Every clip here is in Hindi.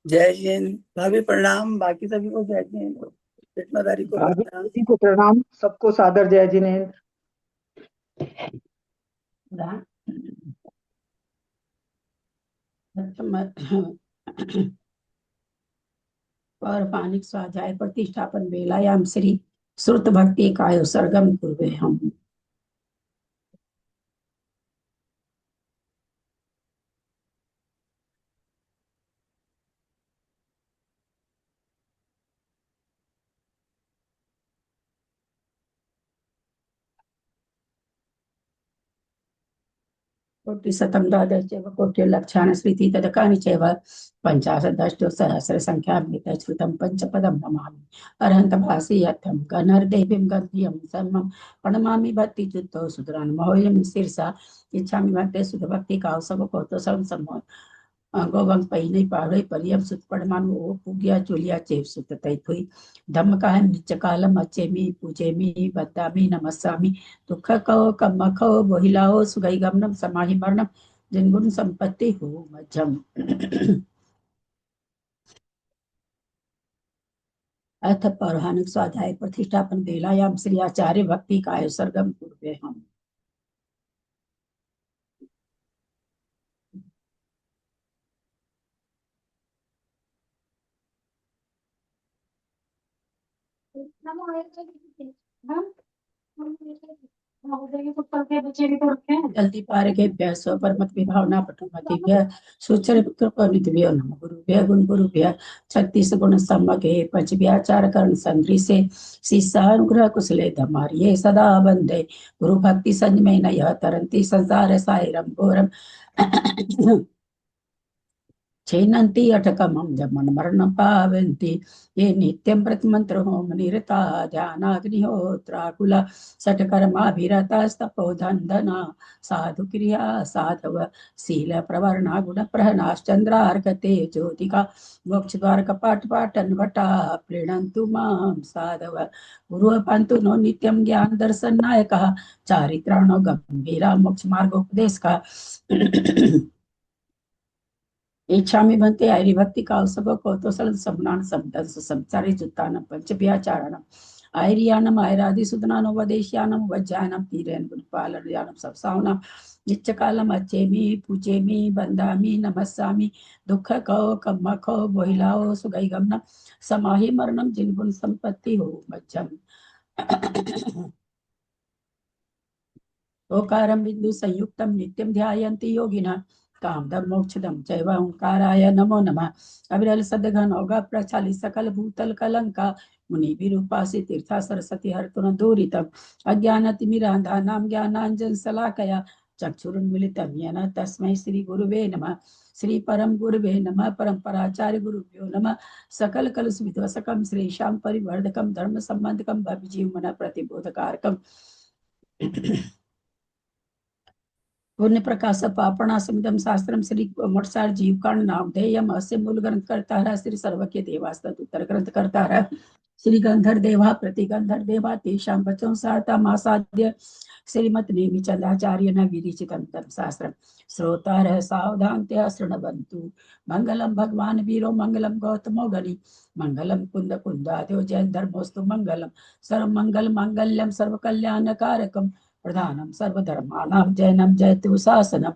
जय जैन। भाभी प्रणाम, बाकी सभी को जय जैन। कृष्णधारी को भाभी प्रणाम। जी को प्रणाम, सबको सादर जय जिनेन्द्र। पौराणिक स्वाध्याय प्रतिष्ठापन वेलायाम श्री श्रुत भक्ति काय सर्गम पूर्वे हम। कोटिशतं द्वादशैव कोटिर्लक्षाणि स्मृति तदकानि चैव पञ्चाशदष्टसहस्रसङ्ख्यां श्रुतं पञ्चपदं नमामि। अरहन्तभासीयर्थं गणर्देवीं गन्धियं सर्वं प्रणमामि भक्तियुक्तो सुतरान्महोऽयं शीर्षा इच्छामि भक्ते सुधभक्ति कावसव कौतसं सम्मोह गोवंश पहिने पाड़े परियम सुत पड़मान वो पुगिया चोलिया चेप सुत तै थुई धम्म का है नित्य कालम अचेमी पूजेमी बद्दामी नमस्सामी दुख कहो कम्म कहो बोहिलाओ सुगई गमनम समाहि मरणम जिनगुण संपत्ति हो मध्यम। अथ पौराणिक स्वाध्याय प्रतिष्ठापन बेलायाम श्री आचार्य भक्ति काय सर्गम पूर्वे हम। जल्दी पार के व्यासो पर मत विभावना पटुमति व्यय सुचर कृपनिधिभ्यो नमः गुरुभ्य गुण गुरुभ्य छत्तीस गुण सम्मके पंच व्याचार करण संग्रह से शिष्यानुग्रह कुशले धमारिये सदा वंदे गुरु भक्ति संजमय नय तरंती संसार सायरम घोरम छेनन्ति अटकमं जमन मरण पावन्ति ये नित्यं प्रतिमंत्र होम निरता ध्यानाग्निहोत्राकुल सटकर्माभिरतस्तपोधन्दना साधु क्रिया साधव शील प्रवर्णा गुण प्रहनाश्चंद्रार्कते ज्योतिका मोक्ष द्वार कपाट पाटन वटा प्रीणन्तु मां साधव गुरु पंतु नो नित्यं ज्ञान दर्शन नायकः चारित्राणो गंभीरा मोक्ष मार्गोपदेश का इच्छा में बनते आयरी भक्ति काल सब कौतोसल सबनान सबदंस सबचारी जुत्तान पंचभ्याचारणम आयरियानम आयरादि सुदनानो वदेश्यानम वज्जानम तीरेन गुणपालयानम सब सावनम नित्य कालम अच्छेमी पूजेमी बंदामी नमस्सामी दुख कहो कम्म कहो बोहिलाओ सुगई गमनम समाहि मरणम जिनगुण संपत्ति हो मज्जम। ओकारं बिंदु संयुक्तं नित्यं ध्यायन्ति योगिनः कामदं मोक्षदं चैव ओंकाराय नमो नमः। अविरल सदघन औगा प्रचालित सकल भूतल कलंका मुनि विरूपासी तीर्था सरस्वती हरतुन दूरितम अज्ञानतिमिरान्धानां ज्ञानांजन शलाकया चक्षुरुन्मिलितं येन तस्मै श्री गुरुवे नमः। श्री परम गुरुवे नमः। परम्पराचार्य गुरुभ्यो नमः। सकल कल सुविध्वसकं श्रीशां परिवर्धकं धर्म संबंधकं भवजीव मन प्रतिबोधकारकं पुण्य प्रकाश पापणा समिदम शास्त्रम श्री मोटसार जीव कांड नाम ध्येयम अस्य मूल ग्रंथ करता है श्री सर्वज्ञ देवास्तु उत्तर ग्रंथ करता है श्री गंधर देवा प्रति गंधर देवा तेषां वचों सारता मासाद्य श्रीमत नेमि चंद्राचार्य न विरिचितं तम शास्त्रम श्रोतारः सावधानतया शृण्वन्तु मंगलम भगवान वीरो मंगलम गौतमो गणि मंगलम कुंद कुंदाद्यो जैन धर्मोस्तु मंगलम सर्व मंगल मांगल्यम सर्व कल्याणकारकम प्रधानम सर्वधर्माणां जैनम जयतु शासनम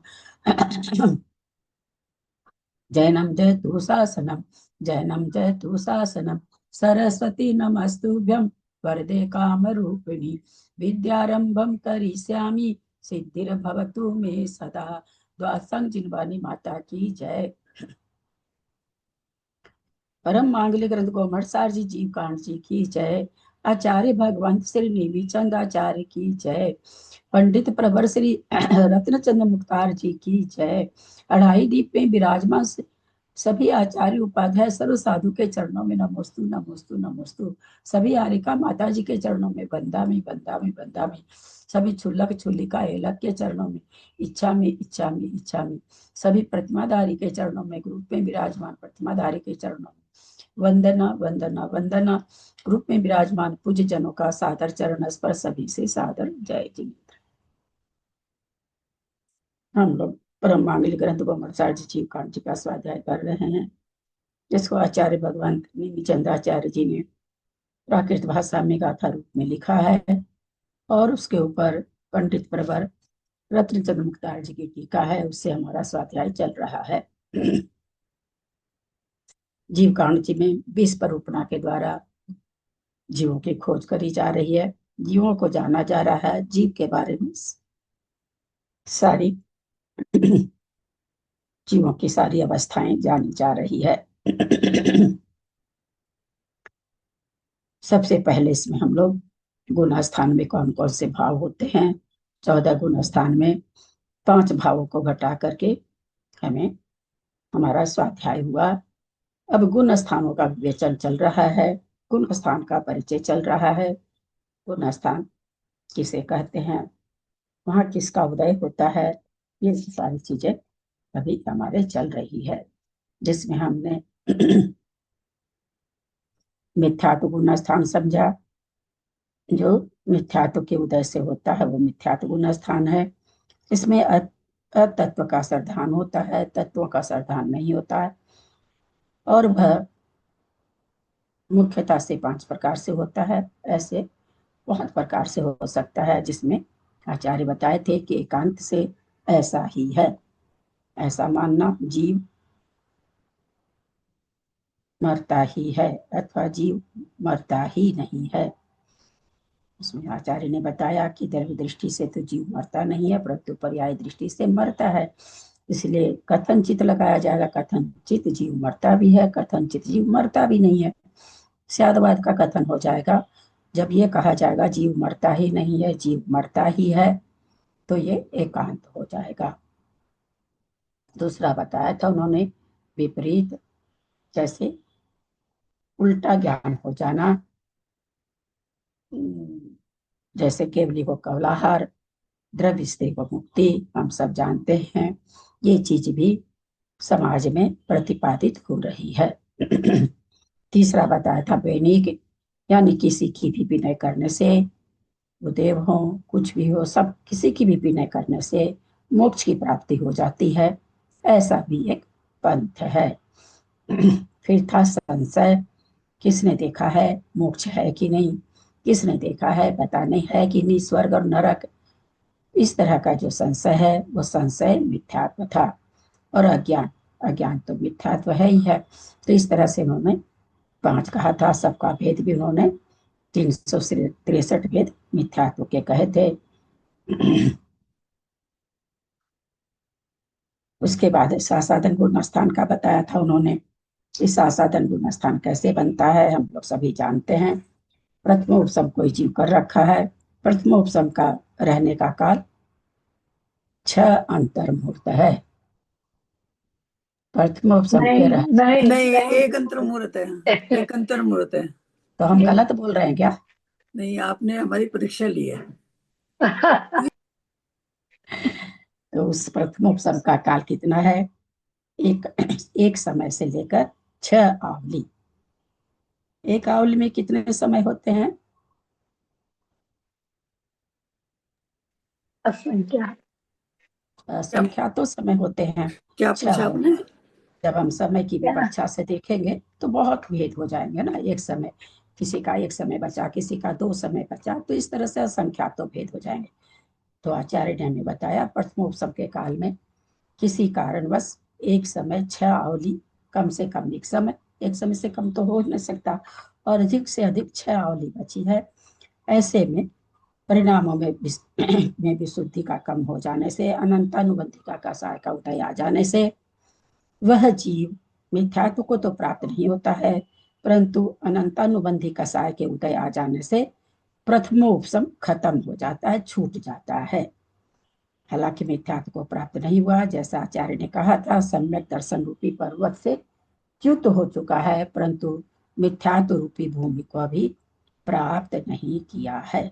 जैनम जयतु शासनम जैनम जयतु शासनम सरस्वती नमस्तुभ्यं वरदे कामरूपिणी विद्यारंभं करिष्यामि सिद्धिर्भवतु मे सदा। द्वासंग जिनवानी माता की जय। परम मांगलिक ग्रंथ गोमटसार जी जीव कांड जी की जय। आचार्य भगवंत श्री नेमीचंद आचार्य की जय। पंडित प्रवर श्री रत्नचंद्र मुख्तार जी की जय। अढ़ाई दीप में विराजमान सभी आचार्य उपाध्याय सर्व साधु के चरणों में नमोस्तु नमोस्तु नमोस्तु। सभी आरिका माता जी के चरणों में बंदा में बंदा में बंदा में। सभी छुल्लक छुल्लिका एलक के चरणों में इच्छा में इच्छा में इच्छा में। सभी प्रतिमाधारी के चरणों में ग्रुप में विराजमान प्रतिमाधारी के चरणों में वंदना वंदना वंदना। ग्रुप में विराजमान पूज्य जनों का सादर चरण स्पर्श सभी से सादर जय जी। हम लोग परम मांगलिक ग्रंथ गोमटसार जी जीव कांड जी का स्वाध्याय कर रहे हैं। जिसको आचार्य भगवान नेमिचंद्राचार्य जी ने प्राकृत भाषा में गाथा रूप में लिखा है, और उसके ऊपर पंडित प्रवर रत्नचंद मुक्तार जी की टीका है, उससे हमारा स्वाध्याय चल रहा है। जीव कांड जी में 20 परूपणा के द्वारा जीवों की खोज करी जा रही है, जीवों को जाना जा रहा है, जीव के बारे में सारी जीवों की सारी अवस्थाएं जानी जा रही है। सबसे पहले इसमें हम लोग गुण स्थान में कौन कौन से भाव होते हैं, 14 गुण स्थान में 5 भावों को घटा करके हमें हमारा स्वाध्याय हुआ। अब गुण स्थानों का विवेचन चल रहा है, गुण स्थान का परिचय चल रहा है। गुण स्थान किसे कहते हैं, वहां किसका उदय होता है, ये सारी चीजें अभी हमारे चल रही है, जिसमें हमने मिथ्यात्व गुण स्थान समझा। जो मिथ्यात्व के उदय से होता है वो मिथ्यात्व गुण स्थान है। इसमें अतत्व का सर्धान होता है, तत्वों का सर्धान नहीं होता है, और वह मुख्यता से 5 प्रकार से होता है। ऐसे बहुत प्रकार से हो सकता है, जिसमें आचार्य बताए थे कि एकांत से ऐसा ही है, ऐसा मानना जीव मरता ही है अथवा जीव मरता ही नहीं है। उसमें आचार्य ने बताया कि द्रव्य दृष्टि से तो जीव मरता नहीं है, परंतु पर्याय दृष्टि से मरता है। इसलिए कथनचित लगाया जाएगा, कथनचित जीव मरता भी है, कथनचित जीव मरता भी नहीं है। स्यादवाद का कथन हो जाएगा। जब ये कहा जाएगा जीव मरता ही नहीं है, जीव मरता ही है, तो ये एकांत हो जाएगा। दूसरा बताया था उन्होंने विपरीत, जैसे उल्टा ज्ञान हो जाना, जैसे केवली को कवलाहार, द्रव्य से को मुक्ति, हम सब जानते हैं। ये चीज भी समाज में प्रतिपादित हो रही है। तीसरा बताया था वैनिक, यानी किसी की भी विनय करने से, वो देव हो कुछ भी हो, सब किसी की भी विनय करने से मोक्ष की प्राप्ति हो जाती है, ऐसा भी एक पंथ है। फिर था संशय, किसने देखा है मोक्ष है कि नहीं, किसने देखा है पता नहीं है कि नहीं स्वर्ग और नरक, इस तरह का जो संशय है वो संशय मिथ्यात्व था। और अज्ञान, अज्ञान तो मिथ्यात्व है ही है। तो इस तरह से उन्होंने 5 कहा था। सबका भेद भी उन्होंने 363 भेद मिथ्यात्व के कहे थे। उसके बाद सासाधन गुण स्थान का बताया था उन्होंने। इस सासाधन गुण स्थान कैसे बनता है हम लोग सभी जानते हैं। प्रथमोपसम कोई जीव कर रखा है, प्रथमोपसम का रहने का काल 6 अंतर्मुहूर्त है। प्रथमोपसम के रह नहीं, एक अंतर मुहूर्त है, एक अंतर मुहूर्त है। तो हम गलत बोल रहे हैं क्या? नहीं, आपने हमारी परीक्षा ली है। तो उस प्रथमोपसम का काल कितना है? एक समय से लेकर 6 आवली। एक आवली में कितने समय होते हैं? संख्या तो समय होते हैं क्या 6 पूछा आवली। आपने? जब हम समय की विवक्षा से देखेंगे तो बहुत भेद हो जाएंगे ना। एक समय किसी का 1 समय बचा, किसी का 2 समय बचा, तो इस तरह से संख्या तो भेद हो जाएंगे। तो आचार्य ने हमें बताया प्रथमोपसम के काल में किसी कारणवश एक समय 6 आवली, कम से कम एक समय से कम तो हो नहीं सकता, और अधिक से अधिक 6 आवली बची है। ऐसे में परिणामों में विशुद्धि का कम हो जाने से, अनंतानुबंधिका का साय का उदय आ जाने से वह जीव मिथ्यात्व को तो प्राप्त नहीं होता है, परंतु अनंतानुबंधी कसाय के उदय आ जाने से प्रथमोपसम खत्म हो जाता है, छूट जाता है। हालांकि मिथ्यात्व को प्राप्त नहीं हुआ, जैसा आचार्य ने कहा था, सम्यक दर्शन रूपी पर्वत से च्युत हो चुका है, परंतु मिथ्यात्व रूपी भूमि को अभी प्राप्त नहीं किया है।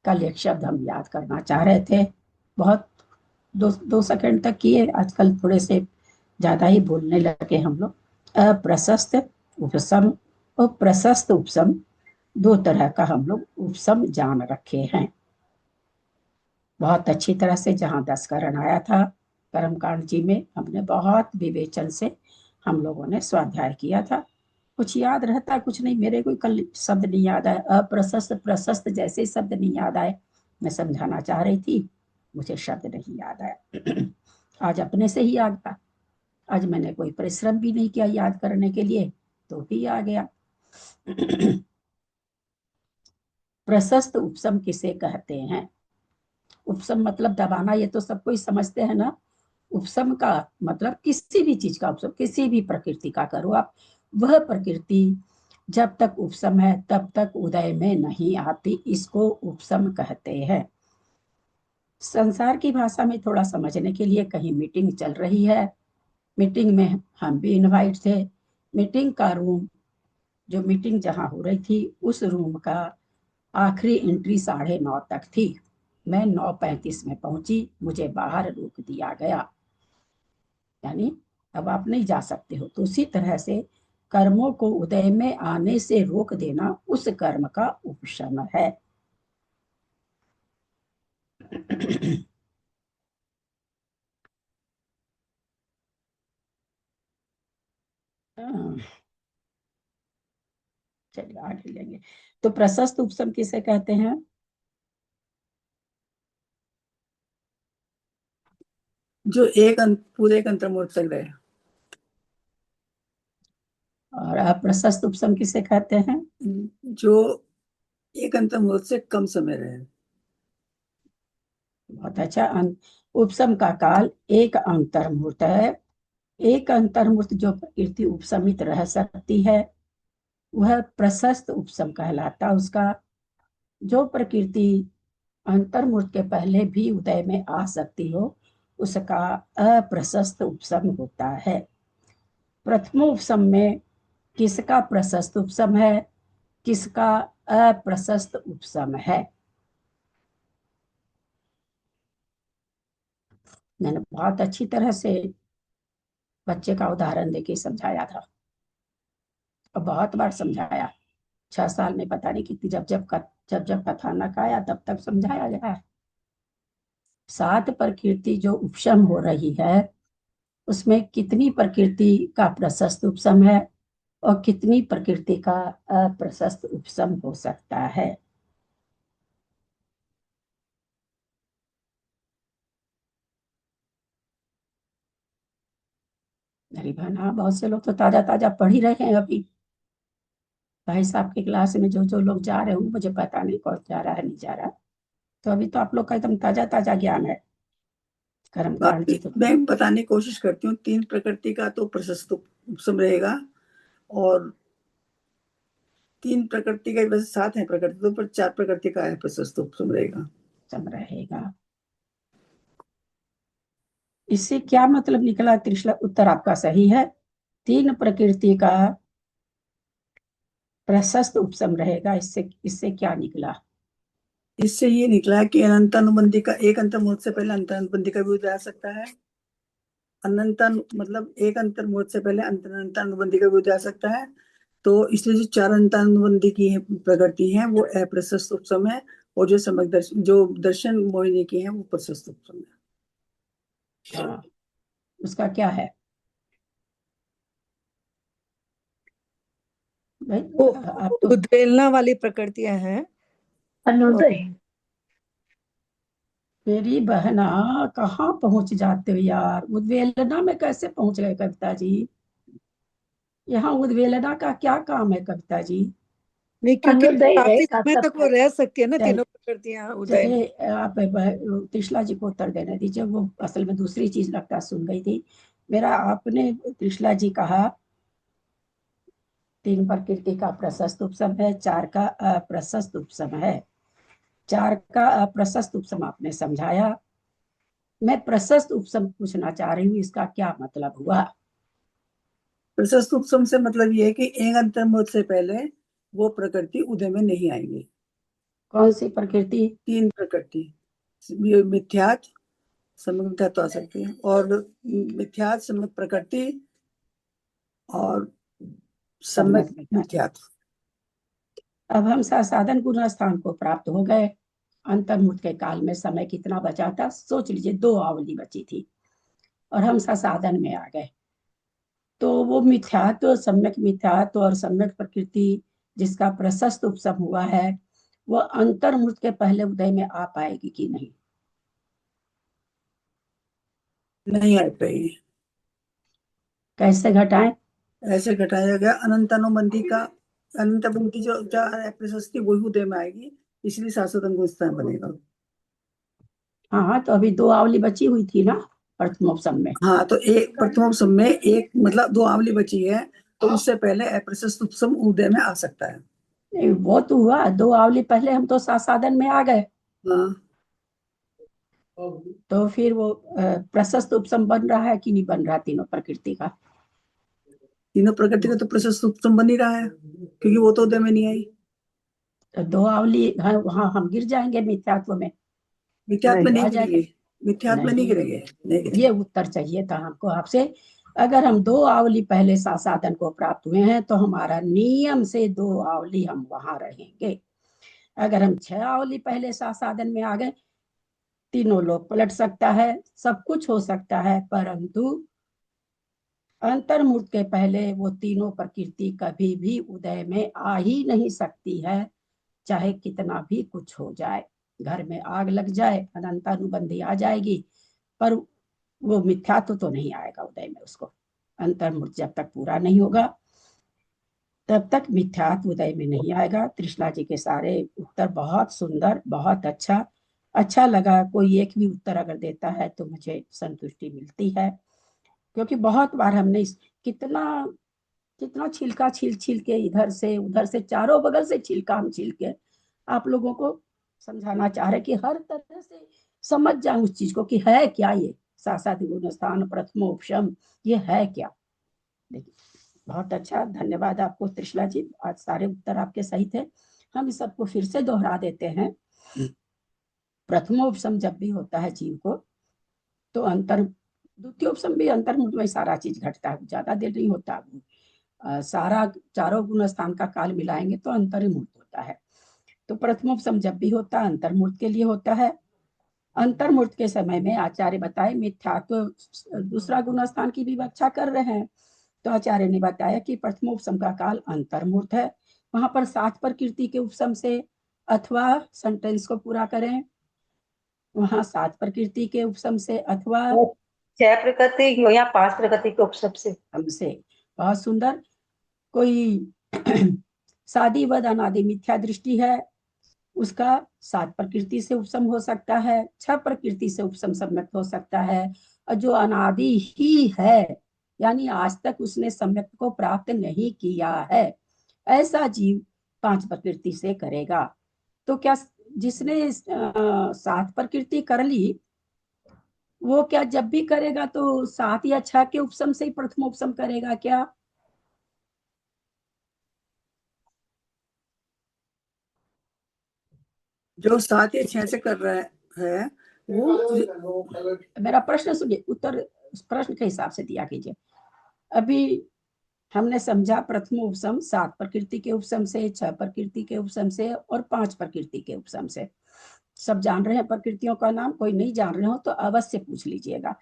कल एक शब्द हम याद करना चाह रहे थे, बहुत 2 सेकंड तक किए, आजकल थोड़े से ज्यादा ही बोलने लगे हम लोग। अप्रशस्त उपसम और प्रशस्त उपसम, 2 तरह का हम लोग उपसम जान रखे हैं बहुत अच्छी तरह से। जहां 10 करण आया था कर्मकांड जी में, हमने बहुत विवेचन से हम लोगों ने स्वाध्याय किया था। कुछ याद रहता, कुछ नहीं। मेरे कोई कल शब्द नहीं याद आए, अप्रशस्त प्रशस्त जैसे शब्द नहीं याद आए। मैं समझाना चाह रही थी, मुझे शब्द नहीं याद आया। आज अपने से ही आ गया। आज मैंने कोई परिश्रम भी नहीं किया याद करने के लिए, तो भी आ गया। प्रशस्त उपसम किसे कहते हैं? उपसम मतलब दबाना, ये तो सब कोई समझते हैं ना। उपसम का मतलब किसी भी चीज का उपसम, किसी भी प्रकृति का करो आप। वह प्रकृति जब तक उपसम है तब तक उदय में नहीं आती, इसको उपसम कहते हैं। संसार की भाषा में थोड़ा समझने के लिए, कहीं मीटिंग चल रही है, मीटिंग में हम भी इनवाइट थे। मीटिंग का रूम, जो मीटिंग जहां हो रही थी, उस रूम का आखिरी एंट्री 9:30 तक थी। मैं 9:35 में पहुंची, मुझे बाहर रोक दिया गया। यानी अब आप नहीं जा सकते हो। तो उसी तरह से कर्मों को उदय में आने से रोक देना उस कर्म का उपशम है। चलिए आगे लेंगे। तो प्रशस्त उपशम किसे कहते हैं? जो पूरे एक अंतर्मुहूर्त तक रहे। और अप्रशस्त उपशम किसे कहते हैं? जो एक अंतर्मुहूर्त से कम समय रहे। बहुत अच्छा। उपशम का काल एक अंतर्मुहूर्त है। एक अंतर्मुहूर्त जो प्रकृति उपशमित रह सकती है, वह प्रशस्त उपशम कहलाता। उसका जो प्रकृति अंतर्मुहूर्त के पहले भी उदय में आ सकती हो, उसका अप्रशस्त उपशम होता है। प्रथमोपशम में किसका प्रशस्त उपशम है, किसका अप्रशस्त उपशम है? मैंने बहुत अच्छी तरह से बच्चे का उदाहरण देके समझाया था, और बहुत बार समझाया। 6 साल में पता नहीं कितनी, जब जब कथानक आया तब तक समझाया गया है। 7 प्रकृति जो उपशम हो रही है, उसमें कितनी प्रकृति का प्रशस्त उपशम है और कितनी प्रकृति का अप्रशस्त उपशम हो सकता है? मेरी बहन, हाँ, बहुत से लोग तो ताजा ताजा पढ़ ही रहे हैं अभी। भाई साहब की क्लास में जो जो लोग जा रहे होंगे, मुझे पता नहीं कौन जा रहा है नहीं जा रहा। तो अभी तो आप लोग का एकदम ताजा ताजा ज्ञान है कर्मकांड बाकी जी। तो मैं बताने की कोशिश करती हूँ, 3 प्रकृति का तो प्रशस्त उपशम रहेगा, और 3 प्रकृति का, वैसे 7 है प्रकृति, तो पर 4 प्रकृति का है प्रशस्त उपशम रहेगा। सम रहेगा। इससे क्या मतलब निकला त्रिशला? उत्तर आपका सही है। 3 प्रकृति का प्रशस्त उपशम रहेगा। इससे इससे क्या निकला? इससे ये निकला कि अनंतानुबंधी का, एक अंतर्मुहूर्त से पहले अंतर्नुबंधी का भी उदय आ सकता है। मतलब एक अंतर्मुहूर्त से पहले अंतर्नुबंधी का भी उदय आ सकता है। तो इसलिए जो 4 अंतर्नुबंधी की प्रकृति है वो अप्रशस्त उपशम है, और जो सम्यक दर्शन, जो दर्शन मोहिनी की है, वो प्रशस्त उपशम है। हाँ, उसका क्या है भाई? वो आप तो उद्वेलना वाली प्रकृतियां हैं। अनुदय। मेरी बहना, कहाँ पहुंच जाते हो यार? उद्वेलना में कैसे पहुंच गए कविता जी? यहाँ उद्वेलना का क्या काम है कविता जी? नहीं, क्योंकि अनुदय है काफी का समय तक वो सब। रह सकती है ना, चल तीनों प्रकृतियां उदय में। चलिए, आप त्रिशला जी को उत्तर देने दीजिए। वो असल में दूसरी चीज लगता सुन गई थी। मेरा, आपने त्रिशला जी कहा 3 प्रकृति का प्रशस्त उपशम है, 4 का अप्रशस्त उपशम है। 4 का अप्रशस्त उपशम आपने समझाया। मैं प्रशस्त उपशम पूछना चाह रही हूँ, इसका क्या मतलब हुआ? प्रशस्त उपशम से मतलब ये है कि एक अंतर्मुहूर्त से पहले वो प्रकृति उदय में नहीं आएंगी। कौन सी प्रकृति? 3 प्रकृति, ये मिथ्यात, सम्यक मिथ्यात तो आ सकती है, और मिथ्यात, सम्यक प्रकृति, और सम्यक सम्यक विज्ञान। मिथ्यात। अब हम साधन गुण स्थान को प्राप्त हो गए। अंतर्मुहूर्त के काल में समय कितना बचा था? सोच लीजिए, 2 अवधि बची थी, और हम साधन में आ गए। तो वो मिथ्यात्व, सम्यक मिथ्यात्व और सम्यक प्रकृति जिसका प्रशस्त उपसम हुआ है, वो अंतर्मूर्त के पहले उदय में आ पाएगी कि नहीं? नहीं आ पाएगी। कैसे घटाएं? ऐसे घटाया गया अनंतानुबंधी का, अनंतानुबंधी जो प्रशस्ति वही उदय में आएगी, इसलिए शाश्वत अंग स्थान बनेगा। हाँ, तो अभी 2 आवली बची हुई थी ना प्रथमोपसम में। हाँ, तो एक प्रथमोपसम में एक मतलब 2 आवली बची है, तो उससे पहले अप्रशस्त उपसम उदय में आ सकता है। नहीं, वो तो हुआ 2 आवली पहले, हम तो साधन में आ गए, हाँ, तो फिर वो प्रशस्त उपसम बन रहा है कि नहीं बन रहा तीनों प्रकृति का? तीनों प्रकृति का तो प्रशस्त उपसम बन ही रहा है, क्योंकि वो तो उदय में नहीं आई। तो 2 आवली वहां हम गिर जाएंगे मिथ्यात्व में, मिथ्यात्व में नहीं। नहीं आ जाएगा। गिरेंगे, मिथ्यात्व में नहीं गिरेंगे, नहीं गिरेंगे। ये उत्तर चाहिए था हमको आपसे। अगर हम 2 आवली पहले साधन को प्राप्त हुए हैं तो हमारा नियम से 2 आवली हम वहां रहेंगे। अगर हम 6 आवली पहले साधन में आ गए, तीनों लोग पलट सकता है, सब कुछ हो सकता है, परंतु अंतर्मुख के पहले वो तीनों प्रकृति कभी भी उदय में आ ही नहीं सकती है, चाहे कितना भी कुछ हो जाए। घर में आग लग जाए, अनंतानुबंधी आ जाएगी, पर वो मिथ्यात्व तो नहीं आएगा उदय में उसको। अंतर्मुख जब तक पूरा नहीं होगा तब तक मिथ्यात्व उदय में नहीं आएगा। तृष्णा जी के सारे उत्तर बहुत सुंदर, बहुत अच्छा, अच्छा लगा। कोई एक भी उत्तर अगर देता है तो मुझे संतुष्टि मिलती है, क्योंकि बहुत बार हमने कितना कितना छिलका छील छील के इधर से उधर से चारों बगल से छिलका हम छील के आप लोगों को समझाना चाह रहे कि हर तरह से समझ जाए उस चीज को कि है क्या ये सासादि गुण स्थान प्रथमोपशम, ये है क्या। देखिए, बहुत अच्छा, धन्यवाद आपको त्रिशला जी, आज सारे उत्तर आपके सही थे। हम इस सबको फिर से दोहरा देते हैं। प्रथमोपशम जब भी होता है जीव को, तो अंतर द्वितीयोपशम भी अंतर्मुख में सारा चीज घटता है, ज्यादा देर नहीं होता। सारा चारों गुण स्थान का काल मिलाएंगे तो अंतर्मुहूर्त होता है। तो प्रथमोपशम जब भी होता है अंतर्मुहूर्त के लिए होता है। अंतर्मुहूर्त के समय में आचार्य बताए मिथ्यात्व दूसरा गुण स्थान की भी व्याख्या कर रहे हैं, तो आचार्य ने बताया कि प्रथमोपशम का काल अंतर्मुहूर्त है। वहां पर 7 प्रकृति के उपशम से, अथवा सेंटेंस को पूरा करें, वहां 7 प्रकृति के उपशम से अथवा 6 प्रकृति या 5 प्रकृति के उपसम से। हमसे। बहुत सुंदर। कोई शादी वद अनादि मिथ्या दृष्टि है, उसका 7 प्रकृति से उपशम हो सकता है, 6 प्रकृति से उपशम सम्यक हो सकता है। और जो अनादि ही है, यानी आज तक उसने सम्यक को प्राप्त नहीं किया है, ऐसा जीव 5 प्रकृति से करेगा। तो क्या जिसने 7 प्रकृति कर ली, वो क्या जब भी करेगा तो 7 या 6 के उपशम से ही प्रथमोपशम करेगा क्या? जो 7 या 6 से कर रहा है वो, मेरा प्रश्न सुनिए, उत्तर प्रश्न के हिसाब से दिया कीजिए। अभी हमने समझा प्रथम उपशम 7 प्रकृति के उपशम से, 6 प्रकृति के उपशम से और 5 प्रकृति के उपशम से। सब जान रहे हैं प्रकृतियों का नाम? कोई नहीं जान रहे हो तो अवश्य पूछ लीजिएगा।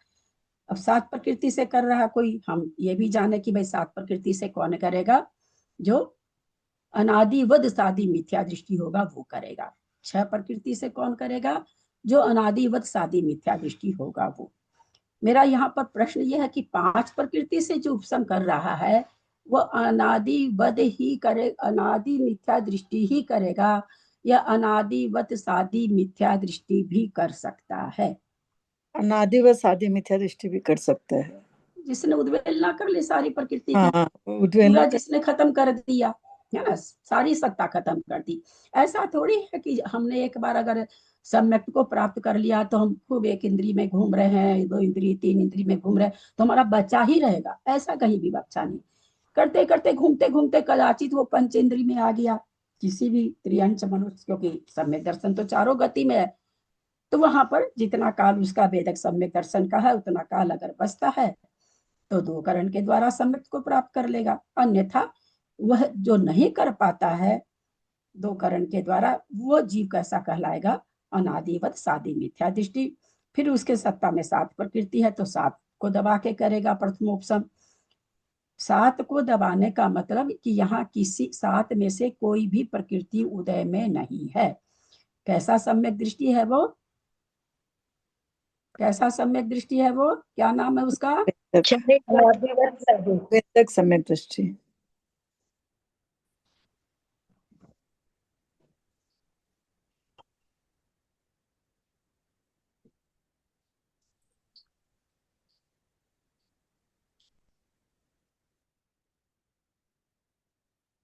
अब 7 प्रकृति से कर रहा कोई, हम ये भी जाने कि भाई 7 प्रकृति से कौन करेगा? जो अनादिवद सादी मिथ्या दृष्टि होगा वो करेगा। 6 प्रकृति से कौन करेगा? जो अनादिवद सादी मिथ्या दृष्टि होगा वो। मेरा यहाँ पर प्रश्न यह है कि 5 प्रकृति से जो उपशम कर रहा है वो अनादिवद ही करे, अनादि मिथ्या दृष्टि ही करेगा, या अनादिवत सादी मिथ्या दृष्टि भी कर सकता है? अनादि व सादी मिथ्या दृष्टि भी कर सकता है। जिसने उद्वेलना कर ली सारी प्रकृति की, हाँ, उद्वेलना पूरा जिसने खत्म कर दिया है ना, सारी सत्ता खत्म कर दी। ऐसा थोड़ी है कि हमने एक बार अगर सम्यक को प्राप्त कर लिया तो हम खूब एक इंद्री में घूम रहे हैं, 2 इंद्री 3 इंद्री में घूम रहे हैं तो हमारा बचा ही रहेगा, ऐसा कहीं भी बचा नहीं। करते करते घूमते घूमते कदाचित वो पंच इंद्री में आ गया, किसी भी त्रियंच मनुष्य, क्योंकि सम्यक दर्शन तो चारों गति में है, तो वहां पर जितना काल उसका वेदक सम्यक दर्शन का है उतना काल अगर बचता है तो 2 करण के द्वारा सम्यक को प्राप्त कर लेगा। अन्यथा वह जो नहीं कर पाता है 2 करण के द्वारा, वो जीव कैसा कहलाएगा? अनादिवत सादी मिथ्या दृष्टि। फिर उसके सत्ता में 7 प्रकृति है तो 7 को दबा के करेगा प्रथमोपशम। सात को दबाने का मतलब कि यहाँ किसी सात में से कोई भी प्रकृति उदय में नहीं है। कैसा सम्यक दृष्टि है वो? कैसा सम्यक दृष्टि है वो? क्या नाम है उसका? वेदक सम्यक दृष्टि।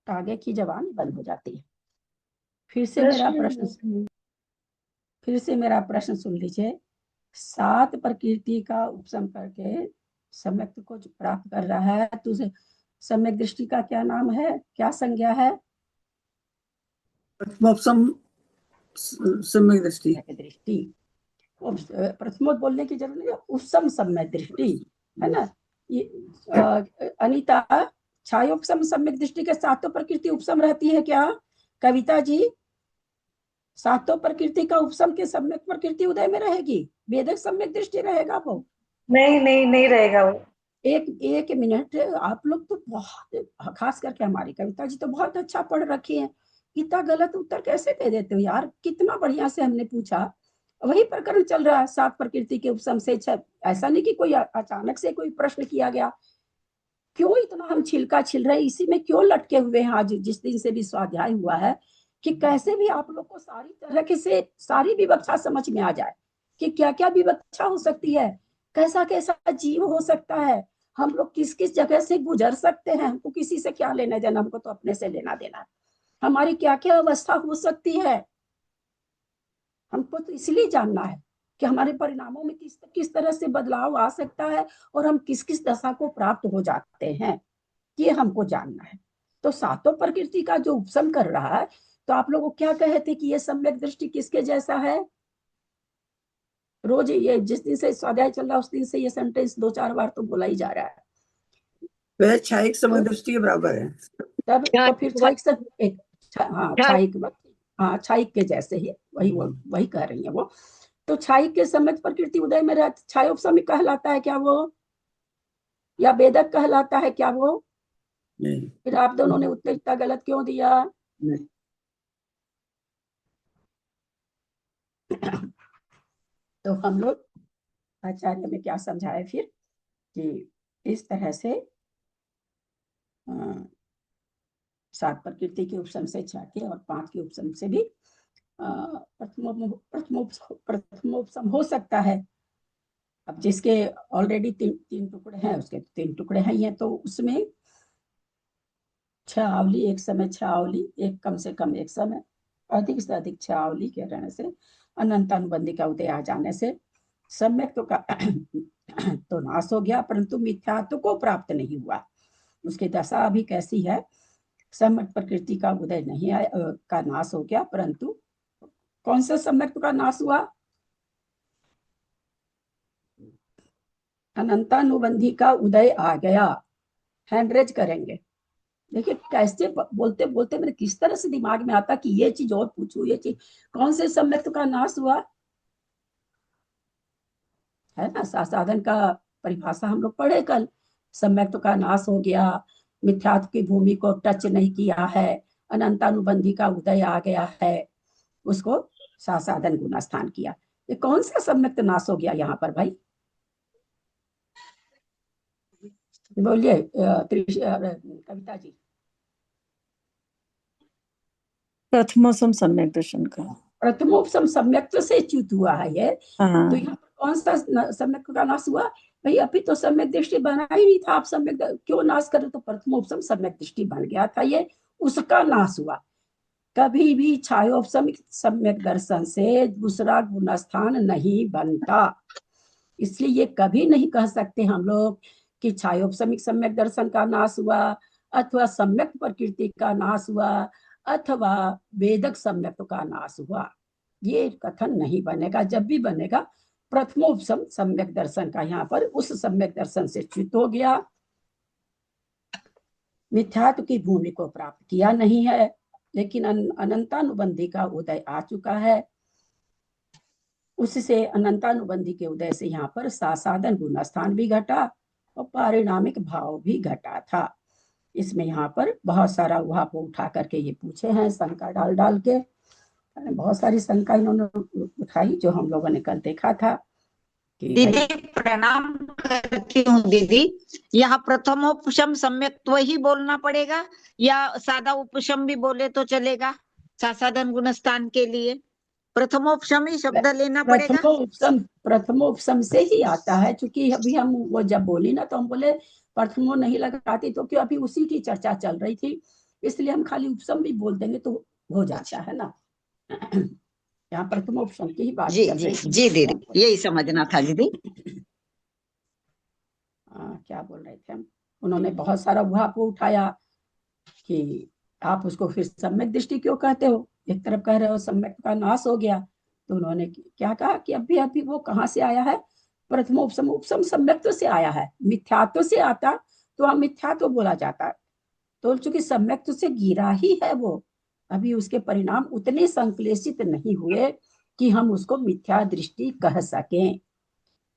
आगे की जबान बंद हो जाती है। फिर से मेरा प्रश्न सुन लीजिए। सात प्रकृति का उपशम करके सम्यक को जो प्राप्त कर रहा है तो उसे सम्यक दृष्टि का क्या नाम है, क्या संज्ञा है? प्रथमोपसम सम्यक दृष्टि। प्रथमोत बोलने की जरूरत नहीं, उपसम सम्यक दृष्टि है ना। ये अनीता, छायोपसम सम्यक दृष्टि के सातों प्रकृति उपसम रहती है क्या? कविता जी, सातों प्रकृति का उपसम के सम्यक प्रकृति उदय में रहेगी, वेदक सम्यक दृष्टि रहेगा वो? नहीं नहीं नहीं रहेगा वो। एक मिनट, आप लोग तो बहुत, खास करके हमारी कविता जी तो बहुत अच्छा पढ़ रखी है, इतना गलत उत्तर कैसे दे देते हो यार? कितना बढ़िया से हमने पूछा, वही प्रकरण चल रहा है, सात प्रकृति के उपसम से ऐसा नहीं कि कोई अचानक से कोई प्रश्न किया गया। क्यों इतना हम छिलका छिल रहे हैं, इसी में क्यों लटके हुए हैं? आज जिस दिन से भी स्वाध्याय हुआ है कि कैसे भी आप लोग को सारी तरह के से सारी विवक्षा समझ में आ जाए कि क्या क्या विवक्षा हो सकती है, कैसा कैसा जीव हो सकता है, हम लोग किस किस जगह से गुजर सकते हैं, हमको किसी से क्या लेना देना, हमको तो अपने से लेना देना है, हमारी क्या क्या अवस्था हो सकती है, हमको तो इसलिए जानना है कि हमारे परिणामों में किस किस तरह से बदलाव आ सकता है और हम किस किस दशा को प्राप्त हो जाते हैं, ये हमको जानना है। तो सातों प्रकृति का जो उपशम कर रहा है, तो आप लोग क्या कहे थे कि ये सम्यक दृष्टि किसके जैसा है? रोज ये जिस दिन से स्वाध्याय चल रहा है उस दिन से ये सेंटेंस दो चार बार तो बोला ही जा रहा है। वह छायिक सम्यक दृष्टि के बराबर है। तब तो फिर छायिक से एक, हाँ छायिक, हाँ छायिक के जैसे ही, वही कह रही है वो। तो छायिक के सम्यक प्रकृति उदय में रहता, छायोपसमिक कहलाता है क्या वो, या वेदक कहलाता है क्या वो? नहीं फिर आप दोनों ने उत्तर इतना गलत क्यों दिया? नहीं। तो हम लोग आचार्य में क्या समझाए फिर कि इस तरह से सात प्रकृति के उपशम से छह के और पांच के उपशम से भी प्रथमोपशम हो सकता है। अब जिसके ऑलरेडी तीन टुकड़े हैं, उसके तीन टुकड़े हैं ये, तो उसमें छह आवली एक समय, छह आवली एक कम से कम एक समय, अधिक से अधिक छह आवली के रहने से, अनंत अनुबंधी का उदय आ जाने से सम्यक तो का तो नाश हो गया, परंतु मिथ्यात्व को प्राप्त नहीं हुआ। उसकी दशा अभी कैसी है? सम्यक प्रकृति का उदय नहीं आया, का नाश हो गया, परंतु कौन सा सम्यक का नाश हुआ? अनंतानुबंधी का उदय आ गया। हैंड रेज करेंगे। देखिए कैसे बोलते बोलते मेरे किस तरह से दिमाग में आता कि ये चीज और पूछू, ये चीज, कौन से सम्यक का नाश हुआ है ना। साधन का परिभाषा हम लोग पढ़े कल, सम्यक का नाश हो गया, मिथ्यात्व की भूमि को टच नहीं किया है, अनंतानुबंधी का उदय आ गया है, उसको साधन गुना स्थान किया। ये कौन सा सम्यक नाश हो गया यहाँ पर भाई? बोलिए कविता जी। प्रथमोपसम सम्यक दर्शन का। प्रथमोपसम सम्यक से च्युत हुआ है ये। हाँ। तो यहाँ पर कौन सा सम्यक का नाश हुआ भाई? अभी तो सम्यक दृष्टि बना ही नहीं था, आप सम्यक क्यों नाश करे? तो प्रथमोपसम सम्यक दृष्टि बन गया था ये, उसका नाश हुआ। कभी भी छायोपसम सम्यक दर्शन से दूसरा गुणस्थान नहीं बनता, इसलिए ये कभी नहीं कह सकते हम लोग कि छायोपसमिक सम्यक दर्शन का नाश हुआ, अथवा सम्यक प्रकृति का नाश हुआ, अथवा वेदक सम्यक का नाश हुआ। ये कथन नहीं बनेगा। जब भी बनेगा प्रथमोपसम सम्यक दर्शन का यहाँ पर उस सम्यक दर्शन से च्युत हो गया, मिथ्यात्व की भूमि को प्राप्त किया नहीं है, लेकिन अनंतानुबंधी का उदय आ चुका है। उससे अनंतानुबंधी के उदय से यहाँ पर साधन गुणस्थान भी घटा और पारिणामिक भाव भी घटा था। इसमें यहाँ पर बहुत सारा उहापोह उठा करके ये पूछे हैं, शंका डाल डाल के बहुत सारी शंका इन्होंने उठाई, जो हम लोगों ने कल देखा था कि दीदी प्रणाम करती हूँ दीदी। यहाँ प्रथमोपशम सम्यक्त्व ही बोलना पड़ेगा या सादा उपशम भी बोले तो चलेगा? सासाधन गुणस्थान के लिए प्रथमोपशम ही शब्द लेना पड़ेगा। प्रथमोपशम से ही आता है, क्योंकि अभी हम वो जब बोली ना तो हम बोले प्रथमो नहीं लगाती, तो क्यों अभी उसी की चर्चा चल रही थी, इसलिए हम खाली उपशम भी बोल देंगे तो हो जाता है ना। यहाँ प्रथमोपशम की ही बात जी चल जी रही थी। जी दीदी, यही समझना था दीदी। क्या बोल रहे थे हम? उन्होंने बहुत सारा उहापोह उठाया कि आप उसको फिर सम्यक दृष्टि क्यों कहते हो, एक तरफ कह रहे हो सम्यक का नाश हो गया, तो उन्होंने क्या कहा कि अभी अभी वो कहाँ से आया है, प्रथमोपशम, उपशम सम्यक्त्व से आया है, मिथ्यात्व से आता तो हम मिथ्यात्व बोला जाता, तो चूंकि सम्यक्त्व से गिरा ही है वो, अभी उसके परिणाम उतने संश्लेषित नहीं हुए कि हम उसको मिथ्या दृष्टि कह सकें,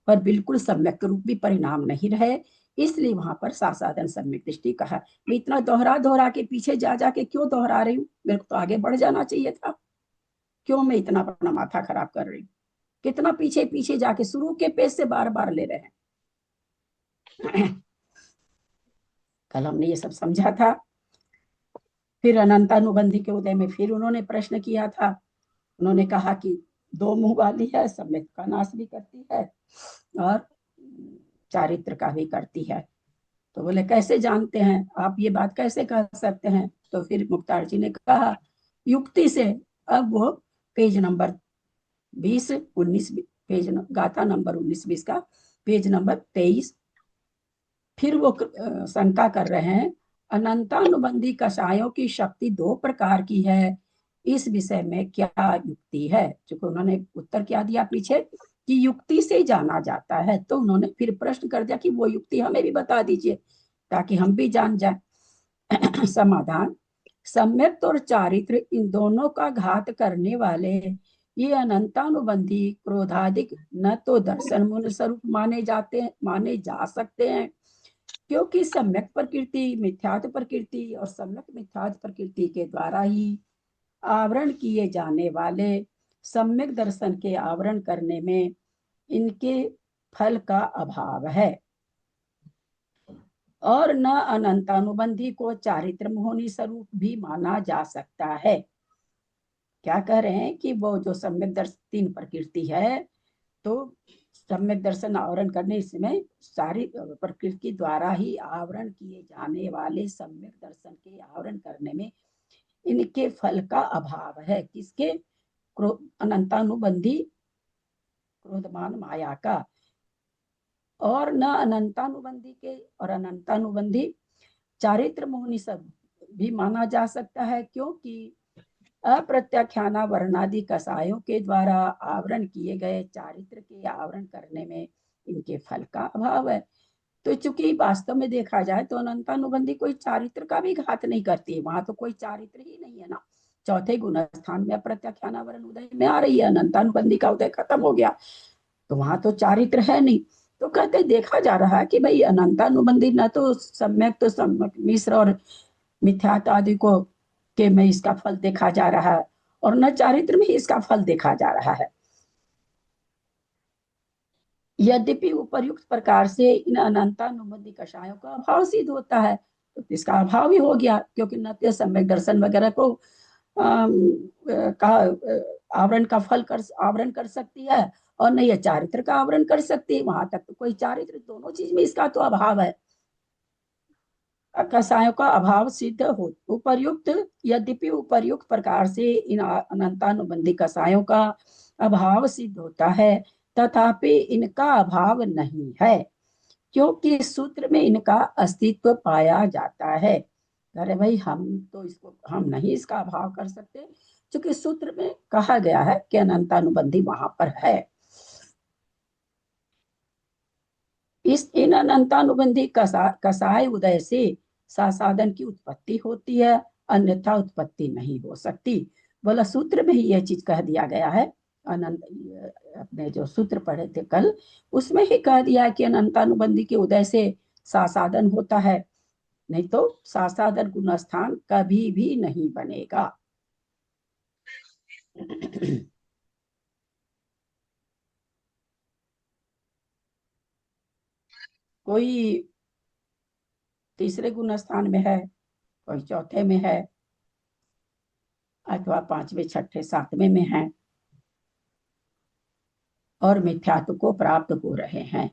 पर बिल्कुल सम्यक रूप भी परिणाम नहीं रहे, इसलिए वहां पर सासाधन सम्यक दृष्टि कहा। मैं इतना दोहरा दोहरा के पीछे जा जाके क्यों दोहरा रही हूँ, मेरे को तो आगे बढ़ जाना चाहिए था, क्यों मैं इतना अपना माथा खराब कर रही हूँ, कितना पीछे पीछे जाके शुरू के पेज से बार बार ले रहे हैं। कल हमने ये सब समझा था। फिर अनंतानुबंधी के उदय में फिर उन्होंने प्रश्न किया था, उन्होंने कहा कि दो मुंह वाली है, सम्यक का नाश भी करती है और चारित्र का भी करती है, तो बोले कैसे जानते हैं आप, ये बात कैसे कह सकते हैं? तो फिर मुख्तार जी ने कहा युक्ति से। अब वो पेज नंबर 20-19, पेज गाथा नंबर 19-20 का पेज नंबर 23, फिर वो शंका कर रहे हैं अनंतानुबंधी कषायों की शक्ति दो प्रकार की है, इस विषय में क्या युक्ति है? क्योंकि उन्होंने उत्तर क्या दिया पीछे कि युक्ति से जाना जाता है, तो उन्होंने फिर प्रश्न कर दिया कि वो युक्ति हमें भी बता दीजिए ताकि हम भी जान जाए। समाधान, सम्यक और चारित्र इन दोनों का घात करने वाले ये अनंतानुबंधी क्रोधादिक न तो दर्शन मूल स्वरूप माने जा सकते हैं, क्योंकि सम्यक प्रकृति मिथ्यात्व प्रकृति और सम्यक मिथ्यात्व प्रकृति के द्वारा ही आवरण किए जाने वाले सम्यक दर्शन के आवरण करने में इनके फल का अभाव है, और न अनंतानुबंधी को चारित्र मोहनी स्वरूप भी माना जा सकता है। क्या कह रहे हैं कि वो जो सम्यक दर्शन तीन प्रकृति है, तो सम्यक दर्शन आवरण करने इसमें सारी प्रकृति द्वारा ही आवरण किए जाने वाले सम्यक दर्शन के आवरण करने में इनके फल का अभाव है, किसके? अनंतानुबंधी क्रोधमान माया का, और न अनंतानुबंधी के और अनंतानुबंधी चारित्र मोहनी सब भी माना जा सकता है, क्योंकि अप्रत्याख्याना वर्णादि कसायों के द्वारा आवरण किए गए चारित्र के आवरण करने में इनके फल का अभाव है। तो चूंकि वास्तव में देखा जाए तो अनंतानुबंधी कोई चारित्र का भी घात नहीं करती है, वहां तो कोई चारित्र ही नहीं है ना। चौथे गुण स्थान में अप्रत्याख्याना वर्ण उदय में आ रही है, अनंतानुबंधी का उदय खत्म हो गया, तो वहां तो चारित्र है नहीं। तो कहते देखा जा रहा है कि भाई अनंतानुबंधी न तो सम्यक तो सम्यक मिश्र और मिथ्यात्व आदि को के में इसका फल देखा जा रहा है, और न चारित्र में ही इसका फल देखा जा रहा है। यद्यपि उपर्युक्त प्रकार से इन अनंतानुबंधी कषायों का अभाव सिद्ध होता है, तो इसका अभाव ही हो गया, क्योंकि न तो सम्यक दर्शन वगैरह को का आवरण का फल आवरण कर सकती है, और न ये चारित्र का आवरण कर सकती है, वहां तक तो कोई चारित्र, दोनों चीज में इसका तो अभाव है, कषायों का अभाव सिद्ध हो। उपर्युक्त यद्यपि उपर्युक्त प्रकार से इन अनंतानुबंधी कषायों का अभाव सिद्ध होता है, तथापि इनका अभाव नहीं है, क्योंकि सूत्र में इनका अस्तित्व पाया जाता है। अरे भाई हम तो इसको हम नहीं इसका अभाव कर सकते, क्योंकि सूत्र में कहा गया है कि अनंतानुबंधी वहां पर है। इन अनंतानुबंधी कसाय उदय से सासाधन की उत्पत्ति होती है, अन्यथा उत्पत्ति नहीं हो सकती। बोला सूत्र में ही यह चीज कह दिया गया है, अनंत अपने जो सूत्र पढ़े थे कल उसमें ही कह दिया कि अनंतानुबंधी के उदय से सासाधन होता है, नहीं तो सासाधन गुण स्थान कभी भी नहीं बनेगा। कोई तीसरे गुण स्थान में है, कोई चौथे में है, अथवा पांचवें, छठे, सातवें में है और मिथ्यात्व को प्राप्त हो रहे हैं।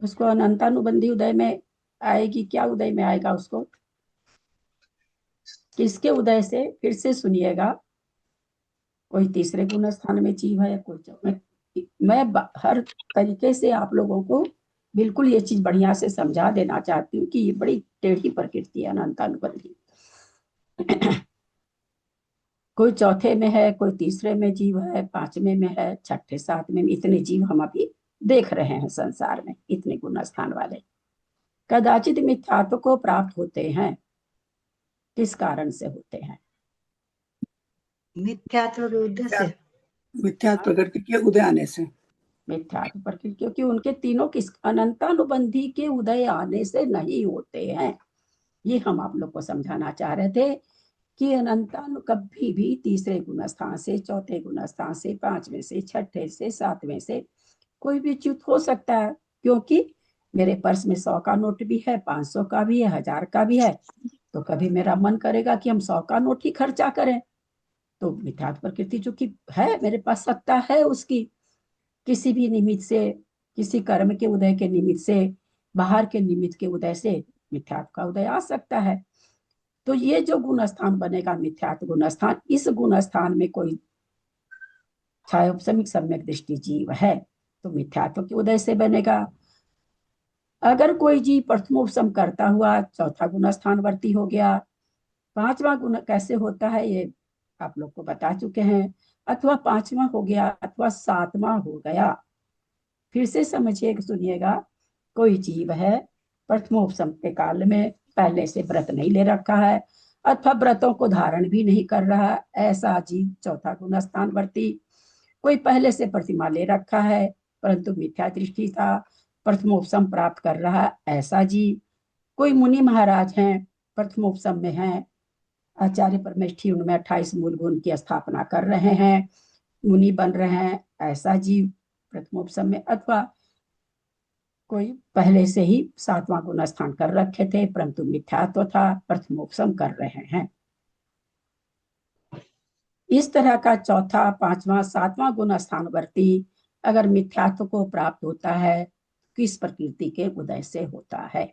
उसको अनंतानुबंधी उदय में आएगी। क्या उदय में आएगा उसको? किसके उदय से? फिर से सुनिएगा। कोई तीसरे गुण स्थान में जीव है, कोई मैं हर तरीके से आप लोगों को बिल्कुल ये चीज बढ़िया से समझा देना चाहती हूँ कि ये बड़ी टेढ़ी प्रकृति है अनंतानुबंधी। कोई चौथे में है, कोई तीसरे में जीव है, पांचवें में है, छठे, सातवें में, इतने जीव हम अभी देख रहे हैं संसार में, इतने गुण स्थान वाले। कदाचित मिथ्यात्व को प्राप्त होते हैं। किस कारण से होते हैं? मिथ्यात्व के उद्देश्य। मिथ्यात्व प्रकृति के उदय आने से। मिथ्यात्व प्रकृति, क्योंकि उनके तीनों किस अनंतानुबंधी के उदय आने से नहीं होते हैं। ये हम आप लोग को समझाना चाह रहे थे कि अनंतानु कभी भी तीसरे गुण स्थान से, चौथे गुण स्थान से, पांचवें से, छठे से, सातवें से कोई भी च्युत हो सकता है। क्योंकि मेरे पर्स में 100 का नोट भी है, 500 का भी है, 1000 का भी है, तो कभी मेरा मन करेगा कि हम 100 का नोट ही खर्चा करें। तो मिथ्यात्व प्रकृति जो कि है, मेरे पास सत्ता है उसकी, किसी भी निमित्त से, किसी कर्म के उदय के निमित्त से, बाहर के निमित्त के उदय से मिथ्यात्व का उदय आ सकता है। तो ये जो गुण स्थान बनेगा मिथ्यात्व गुण स्थान, इस गुण स्थान में कोई छायोपसमिक सम्यक दृष्टि जीव है तो मिथ्यात्व के उदय से बनेगा। अगर कोई जीव प्रथमोपसम करता हुआ चौथा गुण स्थान वर्ती हो गया, पांचवा गुण कैसे होता है ये आप लोग को बता चुके हैं, अथवा पांचवा हो गया अथवा सातवां हो गया। फिर से समझिए, सुनिएगा। कोई जीव है प्रथमोपसम के काल में पहले से व्रत नहीं ले रखा है अथवा व्रतों को धारण भी नहीं कर रहा, ऐसा जीव चौथा गुण स्थान वर्ती। कोई पहले से प्रतिमा ले रखा है परंतु मिथ्या दृष्टि था, प्रथमोपसम प्राप्त कर रहा, ऐसा जीव। कोई मुनि महाराज हैं, प्रथमोपसम में हैं, आचार्य परमेष्ठी उनमें 28 मूल गुण की स्थापना कर रहे हैं, मुनि बन रहे हैं, ऐसा जीव प्रथमोपसम में। अथवा कोई पहले से ही 7वां गुण स्थान कर रखे थे परंतु मिथ्यात्व था, प्रथमोपसम कर रहे हैं। इस तरह का चौथा, पांचवा, 7वां गुण स्थान वर्ती अगर मिथ्यात्व को प्राप्त होता है, किस प्रकृति के उदय से होता है?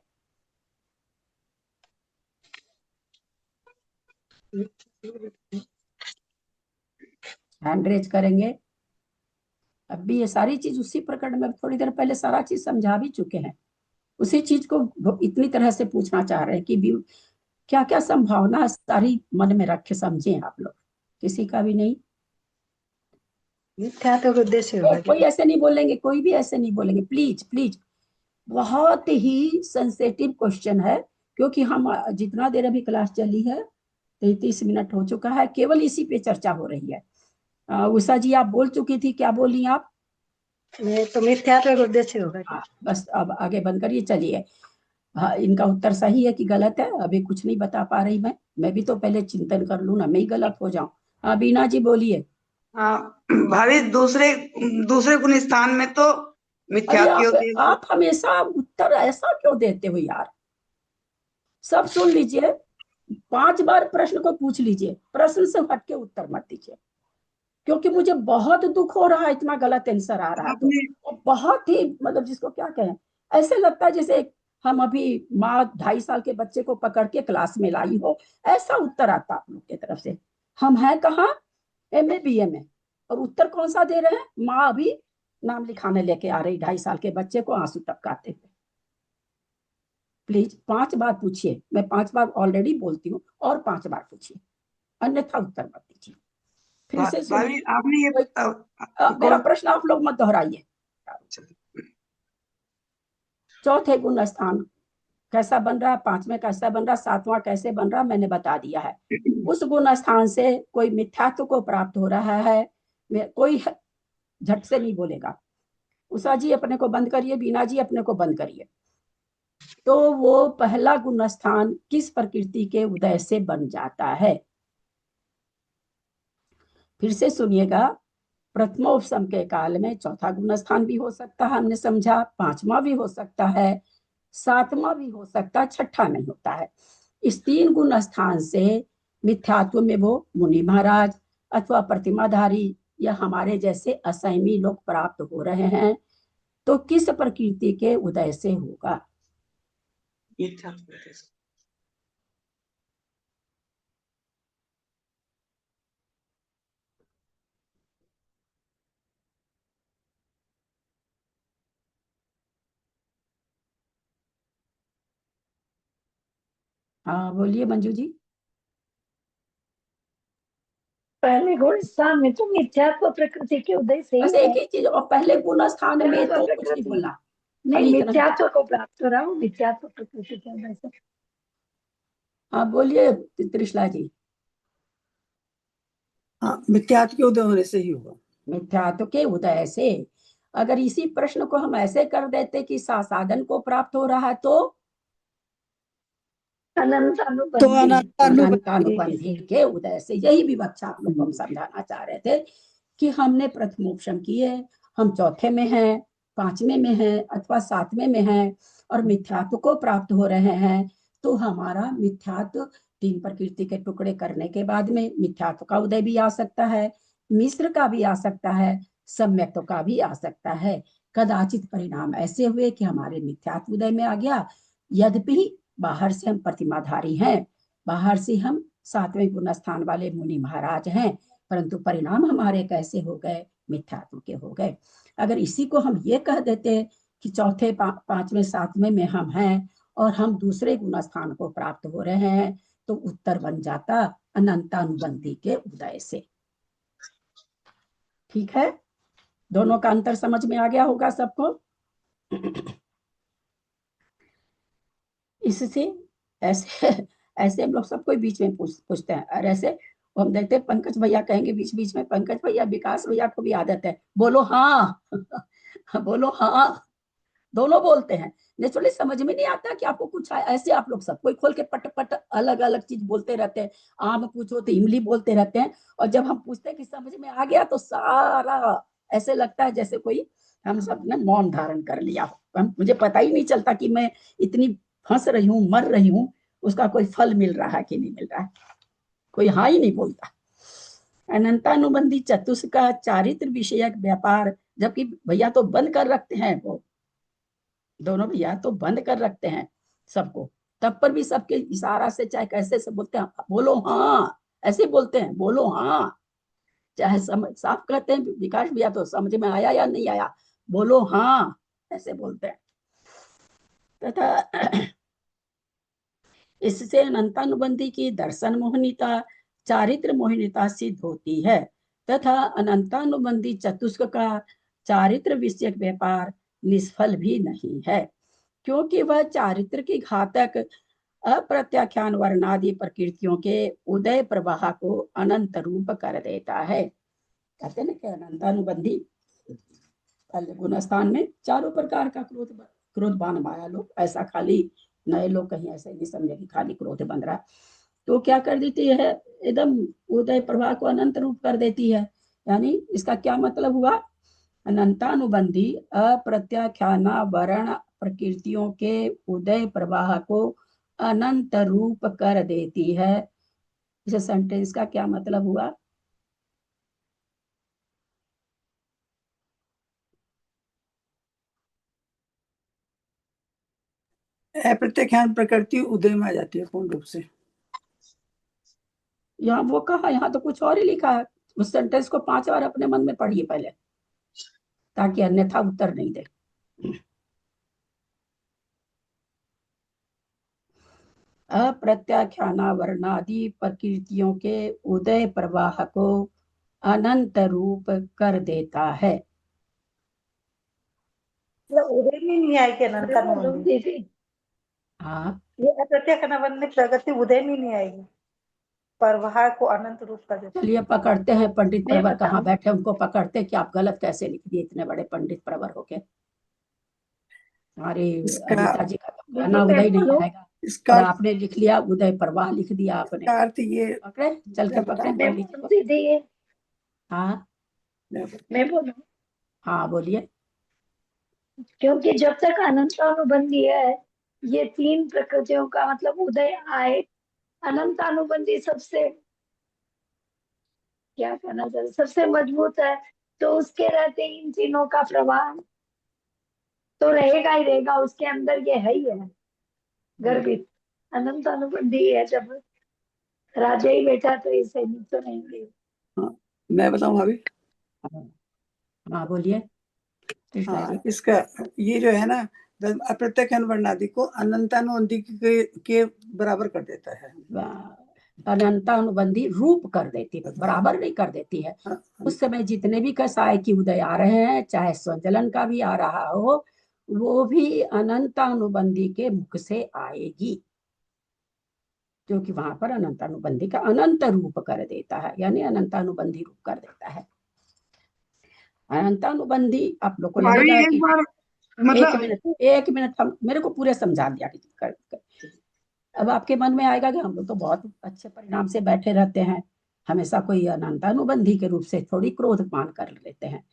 हैंड रेज करेंगे। अब भी ये सारी चीज उसी प्रकरण में थोड़ी देर पहले सारा चीज समझा भी चुके हैं, उसी चीज को इतनी तरह से पूछना चाह रहे हैं कि क्या क्या संभावना सारी मन में रख के समझे आप लोग। किसी का भी नहीं? मिथ्यात्व के उद्देश्य होगा। कोई ऐसे नहीं बोलेंगे, कोई भी ऐसे नहीं बोलेंगे, प्लीज प्लीज। बहुत ही सेंसिटिव क्वेश्चन है, क्योंकि हम जितना देर अभी क्लास चली है 33 मिनट हो चुका है, केवल इसी पे चर्चा हो रही है। उषा जी आप बोल चुकी थी, क्या बोली आप? तो मिथ्यात्व का उद्देश्य होगा। बस अब आगे बंद करिए, चलिए। हाँ, इनका उत्तर सही है कि गलत है अभी कुछ नहीं बता पा रही मैं भी तो पहले चिंतन कर लूं ना, मैं ही गलत हो जाऊं। हाँ बीना जी बोलिए। भाभी दूसरे गुण स्थान में तो अरे मिथ्यात्व आप हमेशा उत्तर ऐसा क्यों देते हो यार? सब सुन लीजिए, 5 बार प्रश्न को पूछ लीजिए, प्रश्न से हट के उत्तर मत दीजिए, क्योंकि मुझे बहुत दुख हो रहा है इतना गलत आंसर आ रहा है। तो बहुत ही मतलब जिसको क्या कहें, ऐसे लगता है जैसे हम अभी माँ 2.5 साल के बच्चे को पकड़ के क्लास में लाई हो, ऐसा उत्तर आता आप लोग की तरफ से। हम हैं कहाँ? MA BA में, और उत्तर कौन सा दे रहे हैं? माँ अभी नाम लिखाने लेके आ रही 2.5 साल के बच्चे को आंसू टपकाते हुए। प्लीज 5 बार पूछिए, मैं 5 बार ऑलरेडी बोलती हूँ, और 5 बार पूछिए, अन्यथा उत्तर मत दीजिए। फिर से भाभी आपने ये मेरा प्रश्न आप लोग मत दोहराइए। चौथे गुण स्थान कैसा बन रहा, 5वें कैसा बन रहा, 7वां कैसे बन रहा, मैंने बता दिया है। उस गुण स्थान से कोई मिथ्यात्व को प्राप्त हो रहा है, कोई झट से नहीं बोलेगा। उषा जी अपने को बंद करिए, बीना जी अपने को बंद करिए। तो वो पहला गुण स्थान किस प्रकृति के उदय से बन जाता है? फिर से सुनिएगा, प्रथमोपसम के काल में चौथा गुण स्थान भी हो सकता है, हमने समझा, पांचवा भी हो सकता है, सातवां भी हो सकता है, छठा नहीं होता है। इस तीन गुण स्थान से मिथ्यात्व में वो मुनि महाराज अथवा प्रतिमाधारी या हमारे जैसे असंयमी लोग प्राप्त हो रहे हैं, तो किस प्रकृति के उदय से होगा? हाँ बोलिए मंजू जी। पहले गुण स्थान में तो मिथ्यात्व प्रकृति के उदय से बस ही एक ही चीज, और पहले गुण स्थान में मिथ्यात्व तो कुछ नहीं प्रकृति बोला, नहीं, खाली इतना। मिथ्यात्व को प्राप्त हो रहा हूँ, मिथ्यात्व प्रकृति के उदय से। हाँ बोलिए त्रिशला जी। हाँ, मिथ्यात्व के उदय होने से ही होगा। मिथ्यात्व के उदय से। अगर इसी प्रश्न को हम ऐसे कर देते कि साधन को प्राप्त हो रहा है, तो अनंतानुबंधी के उदय से। यही विवक्षा आप लोग को हम समझाना चाह रहे थे कि हमने प्रथमोपशम किए, हम चौथे में हैं, पांचवें में हैं अथवा सातवें में हैं और मिथ्यात्व को प्राप्त हो रहे हैं, तो हमारा मिथ्यात्व तीन प्रकृति के टुकड़े करने के बाद में मिथ्यात्व का उदय भी आ सकता है, मिश्र का भी आ सकता है, सम्यक्त्व का भी आ सकता है। कदाचित परिणाम ऐसे हुए कि हमारे मिथ्यात्व उदय में आ गया, यद्यपि बाहर से हम प्रतिमाधारी हैं, बाहर से हम सातवें गुण स्थान वाले मुनि महाराज हैं, परंतु परिणाम हमारे कैसे हो गए? मिथ्यात्व के हो गए। अगर इसी को हम ये कह देते कि चौथे पांचवें सातवें में हम हैं और हम दूसरे गुण स्थान को प्राप्त हो रहे हैं, तो उत्तर बन जाता अनंतानुबंधी के उदय से। ठीक है, दोनों का अंतर समझ में आ गया होगा सबको। इससे ऐसे ऐसे हम लोग सब कोई बीच में पूछते हैं, और ऐसे हम देखते हैं पंकज भैया कहेंगे बीच बीच में, पंकज भैया विकास भैया को भी आदत है, बोलो हाँ बोलो हाँ, दोनों बोलते हैं। नेचुरली समझ में नहीं आता कि आपको कुछ ऐसे आप लोग सब कोई खोल के पट पट अलग अलग चीज बोलते रहते हैं, आम पूछो तो इमली बोलते रहते हैं, और जब हम पूछते हैं कि समझ में आ गया तो सारा ऐसे लगता है जैसे कोई हम सब ने मौन धारण कर लिया हो। मुझे पता ही नहीं चलता कि मैं इतनी फंस रही हूँ, मर रही हूँ, उसका कोई फल मिल रहा है कि नहीं मिल रहा है, कोई हाँ ही नहीं बोलता। अनंतानुबंधी चतुष्क का चारित्र विषयक व्यापार, जबकि भैया तो बंद कर रखते हैं, वो दोनों भैया तो बंद कर रखते हैं सबको, तब पर भी सबके इशारा से चाहे कैसे से बोलते हैं, बोलो हाँ, ऐसे बोलते हैं, बोलो हाँ, चाहे समझ साफ कहते हैं विकास भैया तो समझ में आया या नहीं आया, बोलो हाँ, ऐसे बोलते हैं। तथा इससे अनंतानुबंधी की दर्शन मोहनीता, चारित्र मोहनीता सिद्ध होती है, तथा अनंतानुबंधी चतुष्क का चारित्र विषयक व्यापार निष्फल भी नहीं है, क्योंकि वह चारित्र की घातक अप्रत्याख्यान वर्णादि प्रकृतियों के उदय प्रवाह को अनंत रूप कर देता है। कहते हैं ना कि अनंतानुबंधी गुण स्थान में चारों प्रकार का क्रोधवान माया लोग, ऐसा खाली नए लोग कहीं ऐसे नहीं समझे कि खाली क्रोध बन रहा, तो क्या कर देती है, एकदम उदय प्रवाह को अनंत रूप कर देती है। यानी इसका क्या मतलब हुआ? अनंतानुबंधी अप्रत्याख्याना वर्ण प्रकृतियों के उदय प्रवाह को अनंत रूप कर देती है। इस सेंटेंस का क्या मतलब हुआ? अप्रत्याख्यान प्रकृति उदय में आ जाती है पूर्ण रूप से। यहाँ वो कहा, यहाँ तो कुछ और ही लिखा है। उस सेंटेंस को 5 बार अपने मन में पढ़िए पहले, ताकि अन्यथा उत्तर नहीं दे। अप्रत्याख्याना वर्णादि प्रकृतियों के उदय प्रवाह को अनंत रूप कर देता है। उदय में नहीं आएगी अनंतानुबंधी। हाँ, ये अप्रत्याख्यान प्रगति उदय में नहीं आएगी, प्रवाह को अनंत रूप कर देते हैं। चलिए पकड़ते हैं पंडित मैं प्रवर कहाँ बताऊं? बैठे, उनको पकड़ते हैं कि आप गलत कैसे लिख दिए इतने बड़े पंडित प्रवर होके। हमारी इसका अनीता जी का तो दीदी कहना मैं उदय नहीं बोलूं? आएगा, इसका और आपने लिख लिया उदय प्रवाह लिख दिया आपने। इसका अर्थ ये पकड़े, चल के मैं पकड़े बताऊं? मैं पंडित जी बोलूं को। दीदी ये हाँ मैं बोलूं? हाँ बोलिए। क्योंकि जब तक अनंतानुबंधी है, ये तीन प्रकृतियों का मतलब उदय आए, अनंतानुबंधी सबसे, क्या कहना चाहिए, सबसे मजबूत है। तो उसके रहते इन तीनों का प्रवाह तो रहेगा ही रहेगा, उसके अंदर ये है ही है, गर्भित अनंतानुबंधी है। जब राजा ही बैठा तो ये सैनिक तो नहीं हुए। हाँ, मैं बताऊं भाभी? हाँ बोलिए कृष्णा हाँ, जी। इसका ये जो है ना, अप्रत्यक्ष अनुवर्णादि को अनंतानुबंधी के बराबर कर देता है। अनंतानुबंधी रूप कर देती है, बराबर नहीं कर देती है। हाँ, उस समय जितने भी कसाय की उदय आ रहे हैं, चाहे स्वजलन का भी आ रहा हो, वो भी अनंतानुबंधी के मुख से आएगी, क्योंकि वहां पर अनंतानुबंधी का अनंत रूप कर देता है, यानी अनंतानुबंधी रूप कर देता है। अनंतानुबंधी आप लोग को भाभी लगेगा एक कि बार मतलब एक मिनट हम मेरे को पूरे समझा दिया अब आपके मन में आएगा कि हम लोग तो बहुत अच्छे परिणाम से बैठे रहते हैं, हमेशा कोई अनंतानुबंधी के रूप से थोड़ी क्रोधमान कर लेते हैं।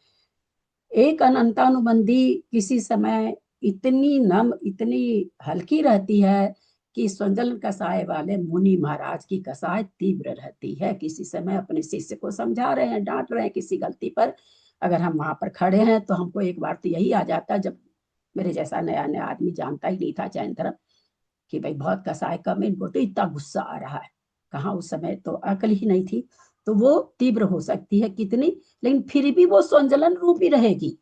एक अनंतानुबंधी किसी समय इतनी नम, इतनी हल्की रहती है कि स्वजल कसाय वाले मुनि महाराज की कसाय तीव्र रहती है। किसी समय अपने शिष्य को समझा रहे हैं, डांट रहे हैं किसी गलती पर, अगर हम वहां पर खड़े हैं तो हमको एक बार तो यही आ जाता है, जब मेरे जैसा नया नया आदमी जानता ही नहीं था चैन धर्म, कि भाई बहुत कसाय कम, इनको तो इतना गुस्सा आ रहा है। कहाँ उस समय तो अकल ही नहीं थी, तो वो तीव्र हो सकती है कितनी, लेकिन फिर भी वो संजलन रूपी रहेगी।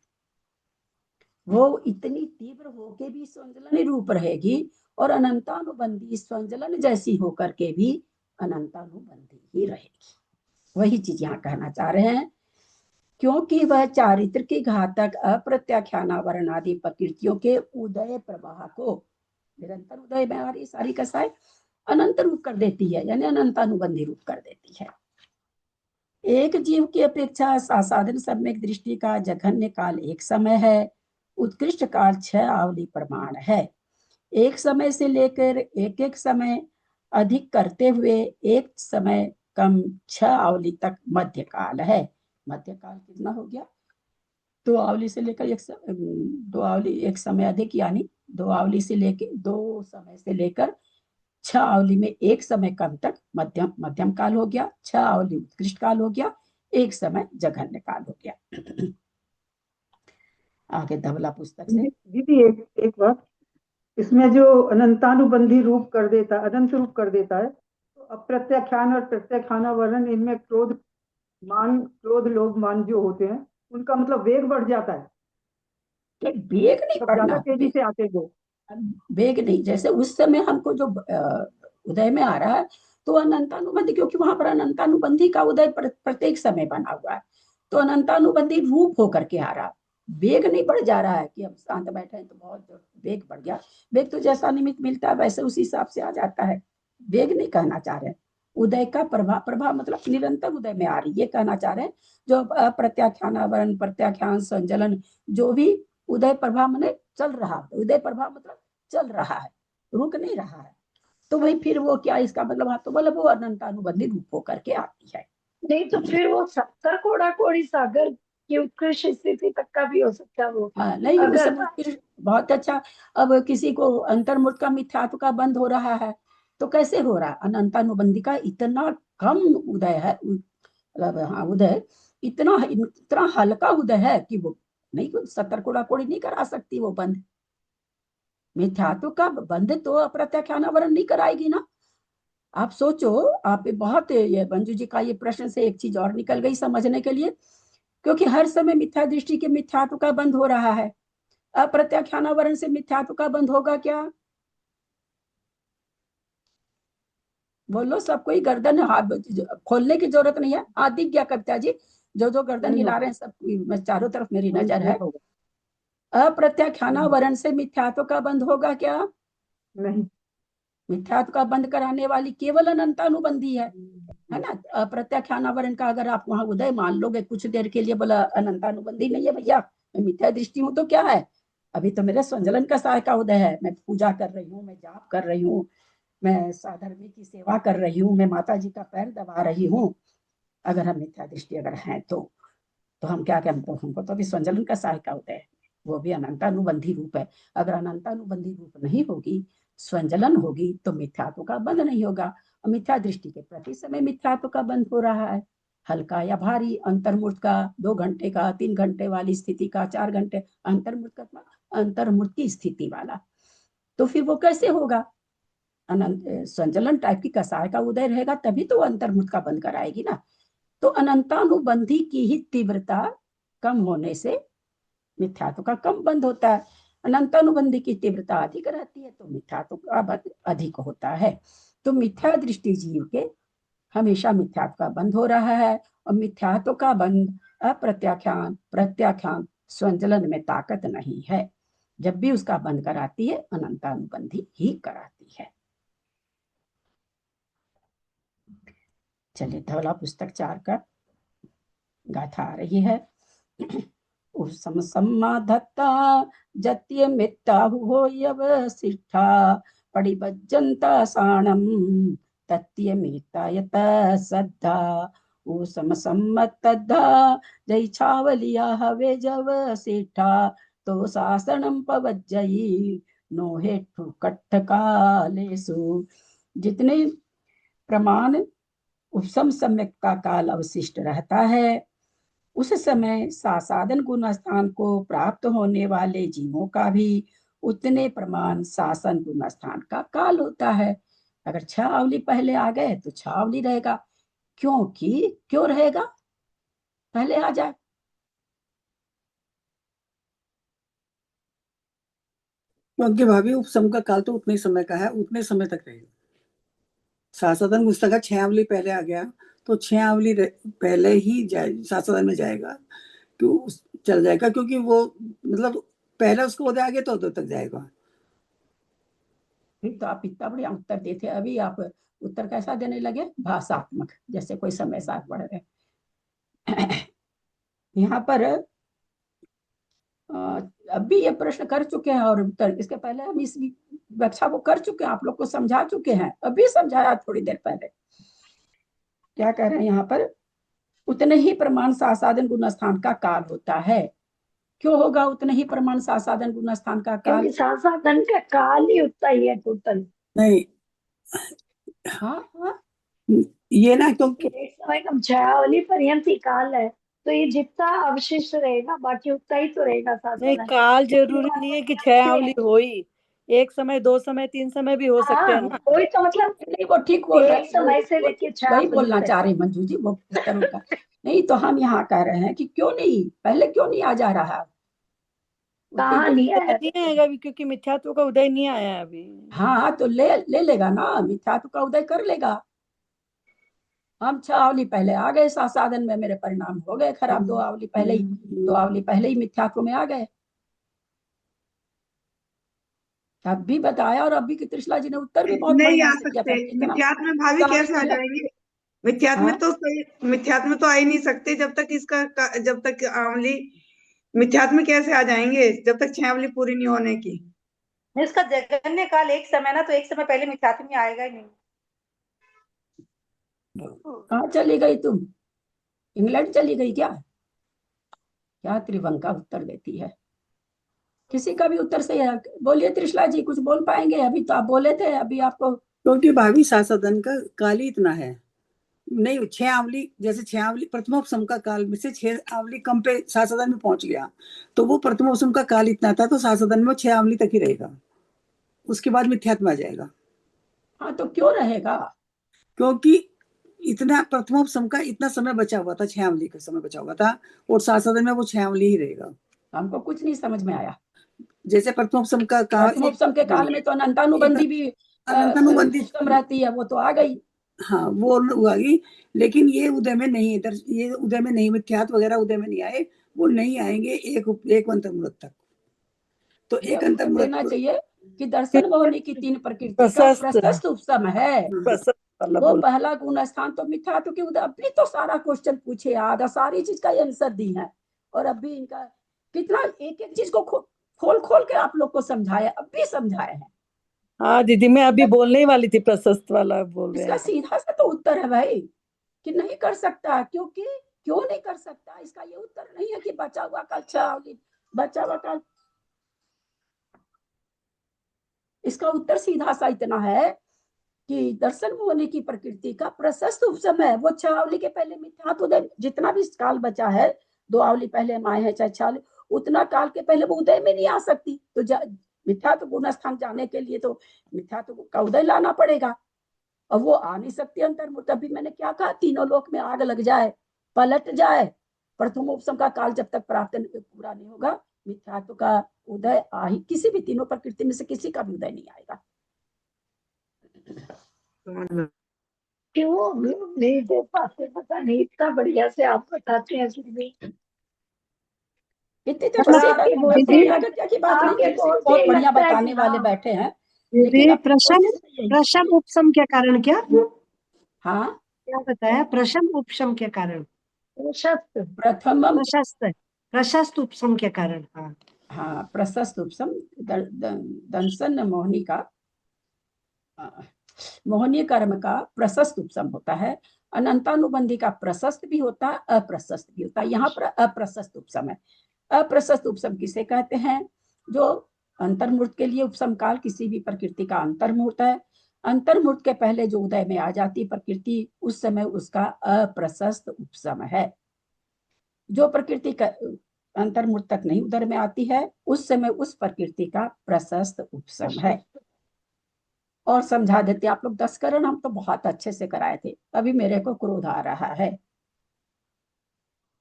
वो इतनी तीव्र होके भी संजलन रूप रहेगी, और अनंतानुबंधी संजलन जैसी होकर के भी अनंतानुबंधी ही रहेगी। वही चीज यहाँ कहना चाह रहे हैं, क्योंकि वह चारित्र की घातक अप्रत्याख्यानावरण आदि प्रकृतियों के उदय प्रवाह को, निरंतर उदय में आ रही सारी कसाय, अनंत रूप कर देती है, यानी अनंतानुबंधी रूप कर देती है। एक जीव की अपेक्षा साधन सम्यक दृष्टि का जघन्य काल एक समय है, उत्कृष्ट काल 6 आवली प्रमाण है। एक समय से लेकर एक एक समय अधिक करते हुए एक समय कम 6 आवली तक मध्य काल है। मध्य काल कितना हो गया? 2 आवली से लेकर 2 आवली एक समय अधिक, यानी 2 आवली से लेकर 2 समय से लेकर 6 आवली में एक समय कम तक मध्यम मध्यम काल हो गया, 6 आवली उत्कृष्ट काल हो गया, एक समय जघन्य काल हो गया। आगे धवला पुस्तक से। दीदी एक बात, इसमें जो अनंतानुबंधी रूप कर देता, अनंत रूप कर देता है, तो अप्रत्याख्यान और प्रत्याख्यानावरण, इनमें क्रोध मान, क्रोध लोभ मान जो होते हैं, उनका मतलब वेग बढ़ जाता है, वेग नहीं मतलब ज्यादा बढ़ना, तेजी से आते वो। वेग नहीं, जैसे उस समय हमको जो उदय में आ रहा है तो अनंतानुबंधी, क्योंकि वहां पर अनंतानुबंधी का उदय प्रत्येक समय बना हुआ है, तो अनंतानुबंधी रूप होकर के आ रहा है। वेग नहीं बढ़ जा रहा है कि अब शांत बैठे हैं तो बहुत वेग बढ़ गया। वेग तो जैसा निमित्त मिलता है वैसे उसी हिसाब से आ जाता है, वेग नहीं कहना चाह रहे। उदय का प्रभाव, प्रभाव मतलब निरंतर उदय में आ रही, ये कहना चाह रहे हैं। जो प्रत्याख्यानावरण, प्रत्याख्यान, संजलन, जो भी उदय प्रभाव मैंने चल रहा, उदय प्रभाव मतलब चल रहा है, रुक नहीं रहा है, तो वही फिर वो क्या, इसका मतलब हाँ, तो मतलब वो अनंतानुबंधी रूप होकर के आती है। नहीं तो फिर वो 70 कोड़ा कोड़ी सागर की उत्कृष्ट स्थिति तक का भी हो सकता है वो, हाँ नहीं, उस अगर समय फिर बहुत अच्छा। अब किसी को अंतर्मुख का मिथ्यात्व का बंध हो रहा है, तो कैसे हो रहा है? अनंतानुबंधी का इतना कम उदय है, मतलब हाँ उदय इतना इतना हल्का उदय है कि वो नहीं, 70 कोड़ा कोड़ी नहीं करा सकती वो बंध। मिथ्यात्व का बंध तो अप्रत्याख्यानावरण नहीं कराएगी ना। आप सोचो, आप बहुत, ये मंजू जी का ये प्रश्न से एक चीज और निकल गई समझने के लिए, क्योंकि हर समय मिथ्या दृष्टि के मिथ्यात्व का बंध हो रहा है, अप्रत्याख्यानावरण से मिथ्यात्व का बंध होगा क्या? बोलो, सब कोई गर्दन खोलने की जरूरत नहीं है। हाँ दिख गया कविता जी, जो गर्दन हिला रहे हैं सब, मैं चारों तरफ मेरी नजर है। अप्रत्याख्यानावरण से मिथ्यात्व का बंध होगा क्या? नहीं। मिथ्यात्व का बंध कराने वाली केवल अनंतानुबंधी है। है ना। अप्रत्याख्यानावरण का अगर आप वहां उदय मान लोगे कुछ देर के लिए, बोला अनंतानुबंधी नहीं है भैया, मैं मिथ्या दृष्टि हूं तो क्या है, अभी तो मेरे स्वंजलन का सहाय का उदय है, मैं पूजा कर रही हूँ, मैं जाप कर रही हूँ, मैं साधर्मी की सेवा कर रही हूँ, मैं माता जी का पैर दबा रही हूँ। अगर हम मिथ्या दृष्टि अगर हैं तो हम क्या करें, तो हमको तो अभी स्वंजलन का सहाय का उदय है, वो भी अनंतानुबंधी रूप है। अगर अनंतानुबंधी रूप नहीं होगी, स्वंजलन होगी, तो मिथ्यात्व का बंध नहीं होगा। और मिथ्या दृष्टि के प्रति समय मिथ्यात्व का बंध हो रहा है, हल्का या भारी, अंतर्मूर्त का, 2 घंटे का, 3 घंटे वाली स्थिति का, 4 घंटे, अंतर्मूर्त की स्थिति वाला, तो फिर वो कैसे होगा। अनंत संचलन टाइप की कसाय का उदय रहेगा तभी तो अंतर्मुख का बंद कराएगी ना। तो अनंतानुबंधी की ही तीव्रता कम होने से मिथ्यात्व का कम बंद होता है, अनंतानुबंधी की तीव्रता अधिक रहती है तो मिथ्यात्व का बंध अधिक होता है। तो मिथ्या दृष्टि जीव के हमेशा मिथ्यात्व का बंद हो रहा है, और मिथ्यात्व का बंद अप्रत्याख्यान प्रत्याख्यान स्वंजलन में ताकत नहीं है। जब भी उसका बंद कराती है अनंतानुबंधी ही कराती है। चलिए धवला पुस्तक 4 का गाथा आ रही है। सम्माधत्ता जत्य मित्ता हो यवसिष्ठा पडिबज्जन्ता साणम तत्य मित्ता यत सद्धा समसम्मतद्धा जय छावलिया हवे जवसिष्ठा तो शासनम पवज्जयी नो हेठु कट्ठकालेषु। जितने प्रमाण उपसम सम्यक का काल अवशिष्ट रहता है, उस समय सासादन गुण स्थान को प्राप्त होने वाले जीवों का भी उतने प्रमाण शासन गुण स्थान का काल होता है। अगर 6 अवली पहले आ गए तो 6 अवली रहेगा, क्योंकि क्यों रहेगा, पहले आ जाए। क्योंकि भाभी उपसम का काल तो उतने समय का है, उतने समय तक रहेगा। शासदन पुस्तक का 6 अवली पहले आ गया तो 6 अवली पहले ही शासदन में जाएगा, क्यों चल जाएगा, क्योंकि वो मतलब पहले उसको उदय आगे तो उदय तक जाएगा। फिर तो आप इतना बढ़िया उत्तर देते, अभी आप उत्तर कैसा देने लगे, भाषात्मक, जैसे कोई समय साथ बढ़ रहे। यहाँ पर अभी ये प्रश्न कर चुके हैं और उत्तर इसके पहले हम इस व्याख्या को कर चुके हैं, आप लोग को समझा चुके हैं, अभी समझाया थोड़ी देर पहले। क्या कह रहे हैं यहाँ पर, उतने ही प्रमाण सासाधन गुण स्थान का काल होता है। क्यों होगा उतने ही प्रमाण सासाधन गुण स्थान का काल, क्योंकि सासाधन का काल ही उतना ही है टोटल। नहीं हाँ ये ना, क्योंकि एक समय कम छायावली पर्यंत ही काल है, तो ये जितना अवशिष्ट रहेगा बाकी उतना ही तो रहेगा नहीं, सासाधन। काल जरूरी नहीं है कि 6 अवली हो ही, 1 समय 2 समय 3 समय भी हो सकते हैं हाँ, ना। कोई तो मतलब नहीं वो ठीक बोल रहे एक समय से लेके 6 वही बोलना चाह रहे मंजू जी, वो उत्तर का नहीं। तो हम यहाँ कह रहे हैं कि क्यों नहीं, पहले क्यों नहीं आ जा रहा, कहा नहीं उदय है। नहीं आएगा अभी, क्योंकि मिथ्यात्व का उदय नहीं आया है अभी। हाँ तो ले लेगा ना, मिथ्यात्व का उदय कर लेगा। हम 6 अवली पहले आ गए सासाधन में, मेरे परिणाम हो गए खराब, 2 अवली पहले ही, 2 अवली पहले ही मिथ्यात्व में आ गए। तब भी बताया, और अभी की त्रिशला जी ने उत्तर भी बहुत नहीं बढ़िया आ से दिया सकते था। इतना मिथ्यात्व में, भाभी सारी कैसे आ चीजें- जाएंगे मिथ्यात्व में, हाँ? तो सही मिथ्यात्व में तो आ ही नहीं सकते जब तक जब तक अमली मिथ्यात्व में कैसे आ जाएंगे जब तक 6 अवली पूरी नहीं होने की। इसका जगन्य काल एक समय ना, तो एक समय पहले मिथ्यात्व में आएगा ही नहीं। कहाँ चली गई तुम, इंग्लैंड चली गई क्या, क्या त्रिभंका उत्तर देती है। किसी का भी उत्तर सही है, बोलिए त्रिशला जी, कुछ बोल पाएंगे, अभी तो आप बोले थे, अभी आपको। क्योंकि भाभी शासदन का काल ही इतना है, नहीं 6 अवली, जैसे 6 अवली प्रथमोपसम का काल में से 6 अवली कम पे शासदन में पहुंच गया, तो वो प्रथमोपसम का काल इतना था, तो शासदन में 6 अवली तक ही रहेगा, उसके बाद मिथ्यात्व आ जाएगा। हाँ तो क्यों रहेगा, क्योंकि इतना प्रथमोपसम का इतना समय बचा हुआ था, 6 अवली का समय बचा हुआ था, और शासदन में वो 6 अवली ही रहेगा। हमको कुछ नहीं समझ में आया। जैसे प्रथमोपसम का काल, प्रथमोपसम के काल में तो अनंतानुबंधी भी अनंतानुबंधी उपसम रहती है, वो तो आ गई। हाँ वो हुआ गई, लेकिन ये उदय में नहीं है, ये उदय में नहीं, मिथ्यात्व वगैरह उदय में नहीं आए, वो नहीं आएंगे एक अंतर्मुहूर्त तक। तो एक देना अंतर्मुहूर्त चाहिए कि दर्शन मोहनी की 3 प्रकृति का प्रशस्त प्रशस्त उपसम है, वाला वो बोल। पहला गुण स्थान तो मिथ्या तो उधर अभी तो सारा क्वेश्चन पूछे याद, सारी चीज का आंसर दी है, और अभी इनका कितना एक एक चीज को खोल खोल के आप लोग को समझाया, अभी समझाए हैं। हाँ दीदी, मैं अभी बोलने ही वाली थी, प्रशस्त वाला बोल रहे इसका हैं। सीधा सा तो उत्तर है भाई कि नहीं कर सकता, क्योंकि क्यों नहीं कर सकता, इसका ये उत्तर नहीं है कि बचा हुआ का बचा हुआ का, इसका उत्तर सीधा सा इतना है कि दर्शन होने की प्रकृति का प्रशस्त उपशम है। वो 6 आवली के पहले मिथ्यात्व जितना भी काल बचा है, 2 आवली पहले माए है चाहे 6 उतना काल के पहले वो उदय में नहीं आ सकती, तो मिथ्यात्व गुण स्थान जाने के लिए तो मिथ्यात्व का उदय लाना पड़ेगा, और वो आ नहीं सकती अंतर्मुख। अभी मैंने क्या कहा, तीनों लोक में आग लग जाए, पलट जाए, प्रथम उपशम का काल जब तक प्राप्त पूरा नहीं होगा, मिथ्यात्व का उदय आ ही, किसी भी तीनों प्रकृति में से किसी का भी उदय नहीं आएगा। क्यों नहीं दे पाते, पता नहीं, इतना बढ़िया से आप बताते हैं फिर भी। इतनी तो और बस आपके बोल से लागत क्या की बात नहीं, आपके मेरे से बोल बहुत से बढ़िया लगता है बताने कि वाले हाँ। बैठे हैं, दीदी लेकिन अब प्रशम कोशिश तो यही। प्रशम उपशम के कारण क्या हाँ, क्या बताया? प्रशम उपशम के कारण, प्रशस्त प्रथमम, प्रशस्त प्रशस्त उपशम के कारण। हाँ हाँ प्रशस्त उपशम, दंसन मोहनी का मोहनीय कर्म का प्रशस्त उपशम होता है, अनंतानुबंधी का प्रशस्त भी होता है, अप्रशस्त भी होता है। यहाँ पर अप्रशस्त उपशम है। अप्रशस्त उपशम किसे कहते हैं? जो अंतर्मूर्त के लिए उपशम काल किसी भी प्रकृति का अंतर्मूर्त है, अंतर्मूर्त के पहले जो उदय में आ जाती प्रकृति, उस समय उसका अप्रशस्त उपशम है। जो प्रकृति का अंतर्मूर्त तक नहीं उदय में आती है, उस समय उस प्रकृति का प्रशस्त उपशम है। और समझा देते आप लोग, 10 करण हम तो बहुत अच्छे से कराए थे, अभी मेरे को क्रोध आ रहा है,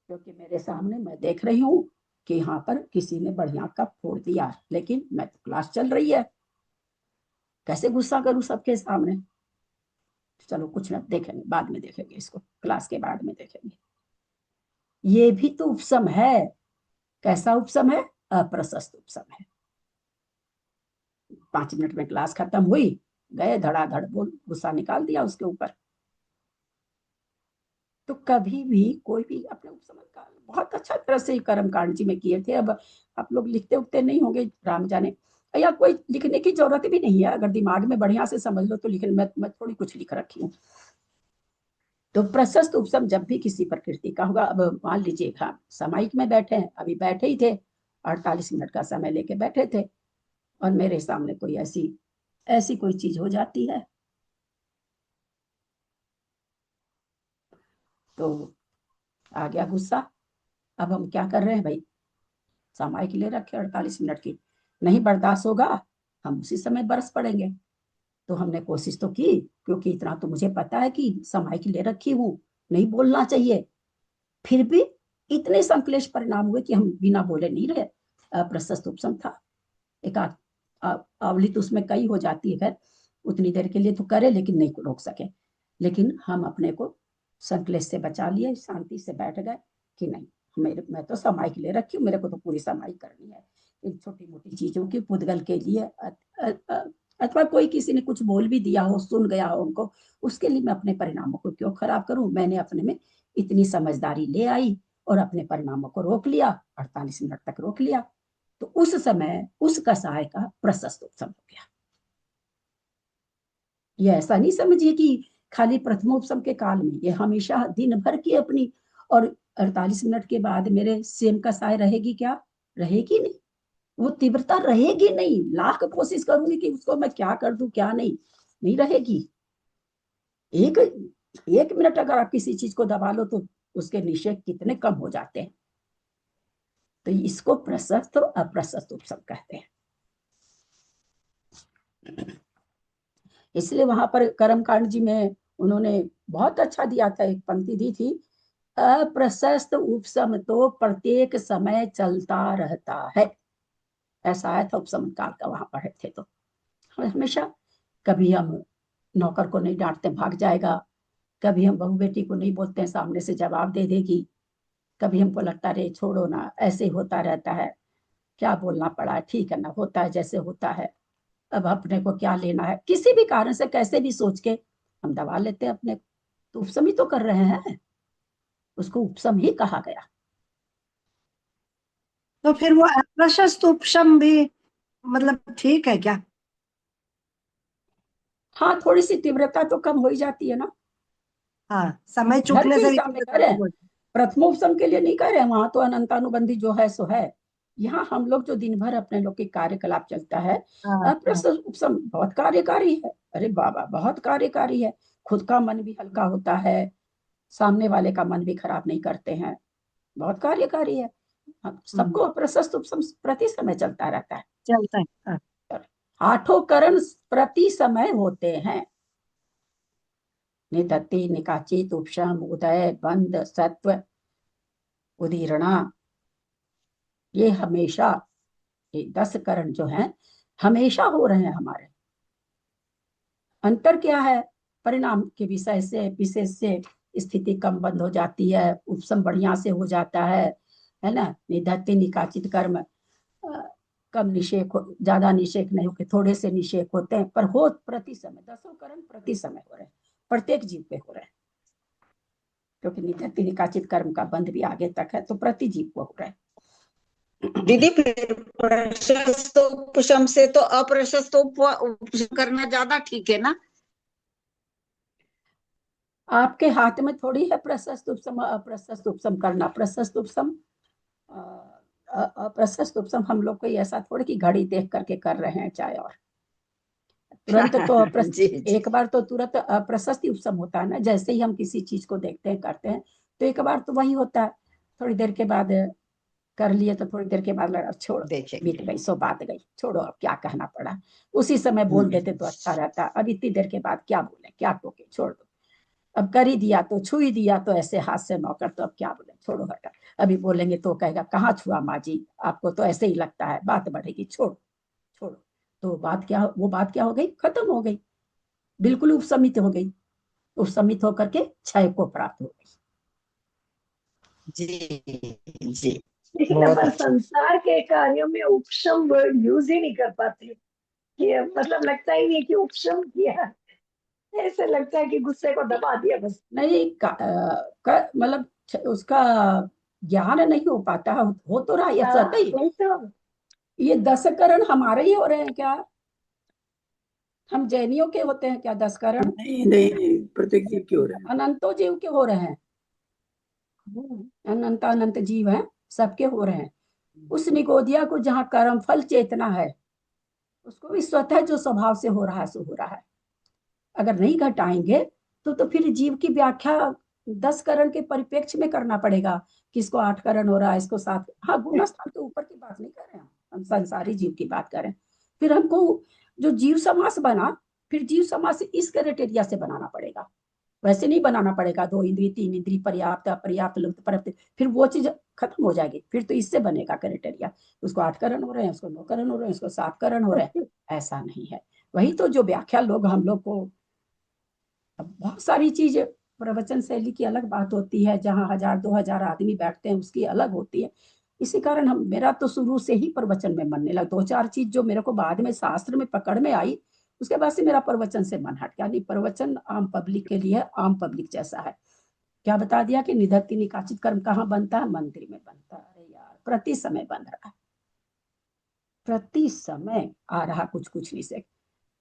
क्योंकि मेरे सामने मैं देख रही हूँ कि यहाँ पर किसी ने बढ़िया कप फोड़ दिया, लेकिन मैं तो क्लास चल रही है, कैसे गुस्सा करूं सबके सामने। चलो कुछ ना, देखेंगे बाद में, देखेंगे इसको क्लास के बाद में देखेंगे। ये भी तो उपशम है। कैसा उपशम है? अप्रशस्त उपशम है। 5 मिनट में क्लास खत्म हुई, गए धड़ाधड़ बोल गुस्सा निकाल दिया उसके ऊपर। तो कभी भी कोई भी अपने उपशम का बहुत अच्छा तरह से कर्म कांड जी में किए थे। अब आप लोग लिखते उठते नहीं होंगे, राम जाने, या कोई लिखने की जरूरत भी नहीं है, अगर दिमाग में बढ़िया से समझ लो तो लिखने मैं थोड़ी कुछ लिख रखी हूँ। तो प्रशस्त उपशम जब भी किसी प्रकृति का होगा, अब मान लीजिए हाँ सामायिक में बैठे हैं, अभी बैठे ही थे, 48 मिनट का समय लेके बैठे थे, और मेरे सामने कोई ऐसी कोई चीज हो जाती है, तो आ गया गुस्सा। अब हम क्या कर रहे हैं भाई, सामायिक ले रखे 48 मिनट की, नहीं बर्दाश्त होगा, हम उसी समय बरस पड़ेंगे। तो हमने कोशिश तो की, क्योंकि इतना तो मुझे पता है कि सामायिक ले रखी हूँ, नहीं बोलना चाहिए, फिर भी इतने संकलेश परिणाम हुए कि हम बिना बोले नहीं रहे। प्रशस्त उपशम था, एक आवली तो उसमें कई हो जाती है, उतनी देर के लिए तो करे, लेकिन नहीं रोक सके। लेकिन हम अपने को संकलेश से बचा लिए, शांति से बैठ गए कि नहीं, मैं तो सामायिक ले रखी हूँ, मेरे को तो पूरी सामायिक करनी है। इन छोटी मोटी चीजों की पुद्गल के लिए, अथवा कोई किसी ने कुछ बोल भी दिया हो, सुन गया हो उनको, उसके लिए मैं अपने परिणामों को क्यों खराब करूं। मैंने अपने में इतनी समझदारी ले आई और अपने परिणामों को रोक लिया, 48 मिनट तक रोक लिया। तो उस समय उस कसाय का प्रशस्त उपशम हो गया। ये ऐसा नहीं समझिए कि खाली प्रथमोपशम के काल में, ये हमेशा दिन भर की अपनी, और 48 मिनट के बाद मेरे सेम कसाय रहेगी क्या? रहेगी नहीं, वो तीव्रता रहेगी नहीं। लाख कोशिश करूंगी कि उसको मैं क्या कर दूं क्या नहीं रहेगी। एक मिनट अगर आप किसी चीज को दबा लो तो उसके निषेध कितने कम हो जाते हैं। तो इसको प्रशस्त और अप्रशस्त उपशम कहते हैं। इसलिए वहां पर कर्मकांड जी में उन्होंने बहुत अच्छा दिया था, एक पंक्ति दी थी, अप्रशस्त उपशम तो प्रत्येक समय चलता रहता है। ऐसा आया था उपशम काल का, वहां पढ़े थे। तो हमेशा कभी हम नौकर को नहीं डांटते, भाग जाएगा, कभी हम बहू बेटी को नहीं बोलते हैं, सामने से जवाब दे देगी, कभी हमको लगता रहे छोड़ो ना, ऐसे होता रहता है, क्या बोलना पड़ा, ठीक है ना, होता है जैसे होता है, अब अपने को क्या लेना है। किसी भी कारण से कैसे भी सोच के हम दबा लेते हैं अपने, तो उपसम ही तो कर रहे हैं, उसको उपसम ही कहा गया। तो फिर वो अप्रशस्त उपशम भी मतलब ठीक है क्या? हाँ, थोड़ी सी तीव्रता तो कम हो ही जाती है ना। हाँ, समय घर चुकने के से हिसाब में कह रहे हैं, प्रथमोपसम के लिए नहीं कह रहे हैं, वहां तो अनंतानुबंधी जो है सो है। यहाँ हम लोग जो दिन भर अपने लोग के कार्यकलाप चलता है, हाँ, अप्रस्तुत उपसम बहुत कार्यकारी है। अरे बाबा, बहुत कार्यकारी है। खुद का मन भी हल्का होता है, सामने वाले का मन भी खराब नहीं करते हैं, बहुत कार्यकारी है। सबको अप्रशस्त उपसम प्रति समय चलता रहता है। चलता है। हाँ, आठों करण प्रति समय होते हैं, निधत्ति, निकाचित, उपशम, उदय, बंध, सत्व, उदीरणा, ये हमेशा, ये 10 करण जो हैं हमेशा हो रहे हैं हमारे। अंतर क्या है? परिणाम के विषय से, विशेष से स्थिति कम बंद हो जाती है, उपशम बढ़िया से हो जाता है ना। निधत्ति, निकाचित कर्म कम निषेक ज्यादा निषेक नहीं होते, थोड़े से निषेक होते हैं, पर हो प्रति समय, 10 करण प्रति समय हो रहे हैं, प्रत्येक जीव पे हो रहे हैं। क्योंकि निधत्ति, निकाचित कर्म का बंध भी आगे तक है, तो प्रति जीव को हो रहा है। दीदी फिर प्रशस्त उपशम से तो अप्रशस्त उपशम करना ज्यादा ठीक है ना? आपके हाथ में थोड़ी है प्रशस्त उपशम अप्रशस्त उपशम करना। प्रशस्त उपशम, अप्रशस्त उपशम हम लोग कोई ऐसा थोड़ी कि घड़ी देख करके कर रहे हैं चाहे, और तुरंत तो जी जी। एक बार तो तुरंत अप्रशस्त उपशम होता है ना। जैसे ही हम किसी चीज को देखते हैं, करते हैं, तो एक बार तो वही होता है, थोड़ी देर के बाद कर लिए तो थोड़ी देर के बाद लगा छोड़ो, देखेंगे। बीत गई सो बात गई, छोड़ो अब क्या कहना पड़ा। उसी समय बोल देते तो अच्छा रहता। अब इतनी देर के बाद क्या बोले, क्या टोके, छोड़ दो। अब कर ही दिया तो, छू ही दिया तो ऐसे हाथ से नौकर, तो अब क्या बोले, छोड़ो हटा। अभी बोलेंगे तो कहेगा कहाँ छुआ माँ जी, आपको तो ऐसे ही लगता है, बात बढ़ेगी, छोड़ो छोड़ो। तो बात क्या, वो बात क्या हो गई, खत्म हो गई, बिल्कुल उपसमित हो गई, उपसमित होकर के क्षय को प्राप्त हो गई। जी जी, लेकिन बहुत अपन अच्छा। संसार के कार्यों में उपशम वर्ड यूज ही नहीं कर पाते, कि मतलब लगता ही नहीं कि उपशम किया, ऐसे लगता है कि गुस्से को दबा दिया बस। नहीं मतलब उसका ज्ञान नहीं हो पाता, हो तो रहा है ये सतही। वही तो। ये 10 करण हमारे ही हो रहे हैं क्या? हम जैनियों के होते हैं क्या 10 करण? नहीं नहीं नहीं, प्रत्येक जीव की हो रहा है। अनंतो जीव के हो रहे हैं, अनंत अनंत जीव हैं, सबके हो रहे हैं। उस निगोदिया को जहाँ कर्म फल चेतना है, उसको भी स्वतः जो स्वभाव से हो रहा है सो हो रहा है। अगर नहीं घटाएंगे तो फिर जीव की व्याख्या 10 करण के परिप्रेक्ष्य में करना पड़ेगा। किसको 8 करण हो रहा है, इसको 7। हाँ, गुण स्थान के ऊपर की बात नहीं कर रहे हैं हम संसारी जीव की बात करें। फिर हमको जो जीव समास बना, फिर जीव समास इस क्राइटेरिया से बनाना पड़ेगा। वैसे नहीं बनाना पड़ेगा 2 इंद्री 3 इंद्री, पर्याप्त अपर्याप्त, लुप्त पर्याप्त, फिर वो चीज खत्म हो जाएगी। फिर तो इससे बनेगा क्राइटेरिया, उसको 8 करण हो रहे हैं, उसको 9 करण हो रहे हैं, उसको 7 करण हो रहे हैं, ऐसा नहीं है। वही तो जो व्याख्या लोग हम लोग को, बहुत सारी चीज प्रवचन शैली की अलग बात होती है, जहाँ 1000-2000 आदमी बैठते हैं उसकी अलग होती है। इसी कारण हम, मेरा तो शुरू से ही प्रवचन में मन नहीं लगा। 2-4 चीज जो मेरे को बाद में शास्त्र में पकड़ में आई, उसके बाद से मेरा प्रवचन से मन हट गया। नहीं, प्रवचन आम पब्लिक के लिए, आम पब्लिक जैसा है। क्या बता दिया कि निधत्ति निकाचित कर्म कहाँ बनता है? मंदिर में बनता है। अरे यार, प्रति समय बन रहा है, प्रति समय आ रहा कुछ कुछ निषेक।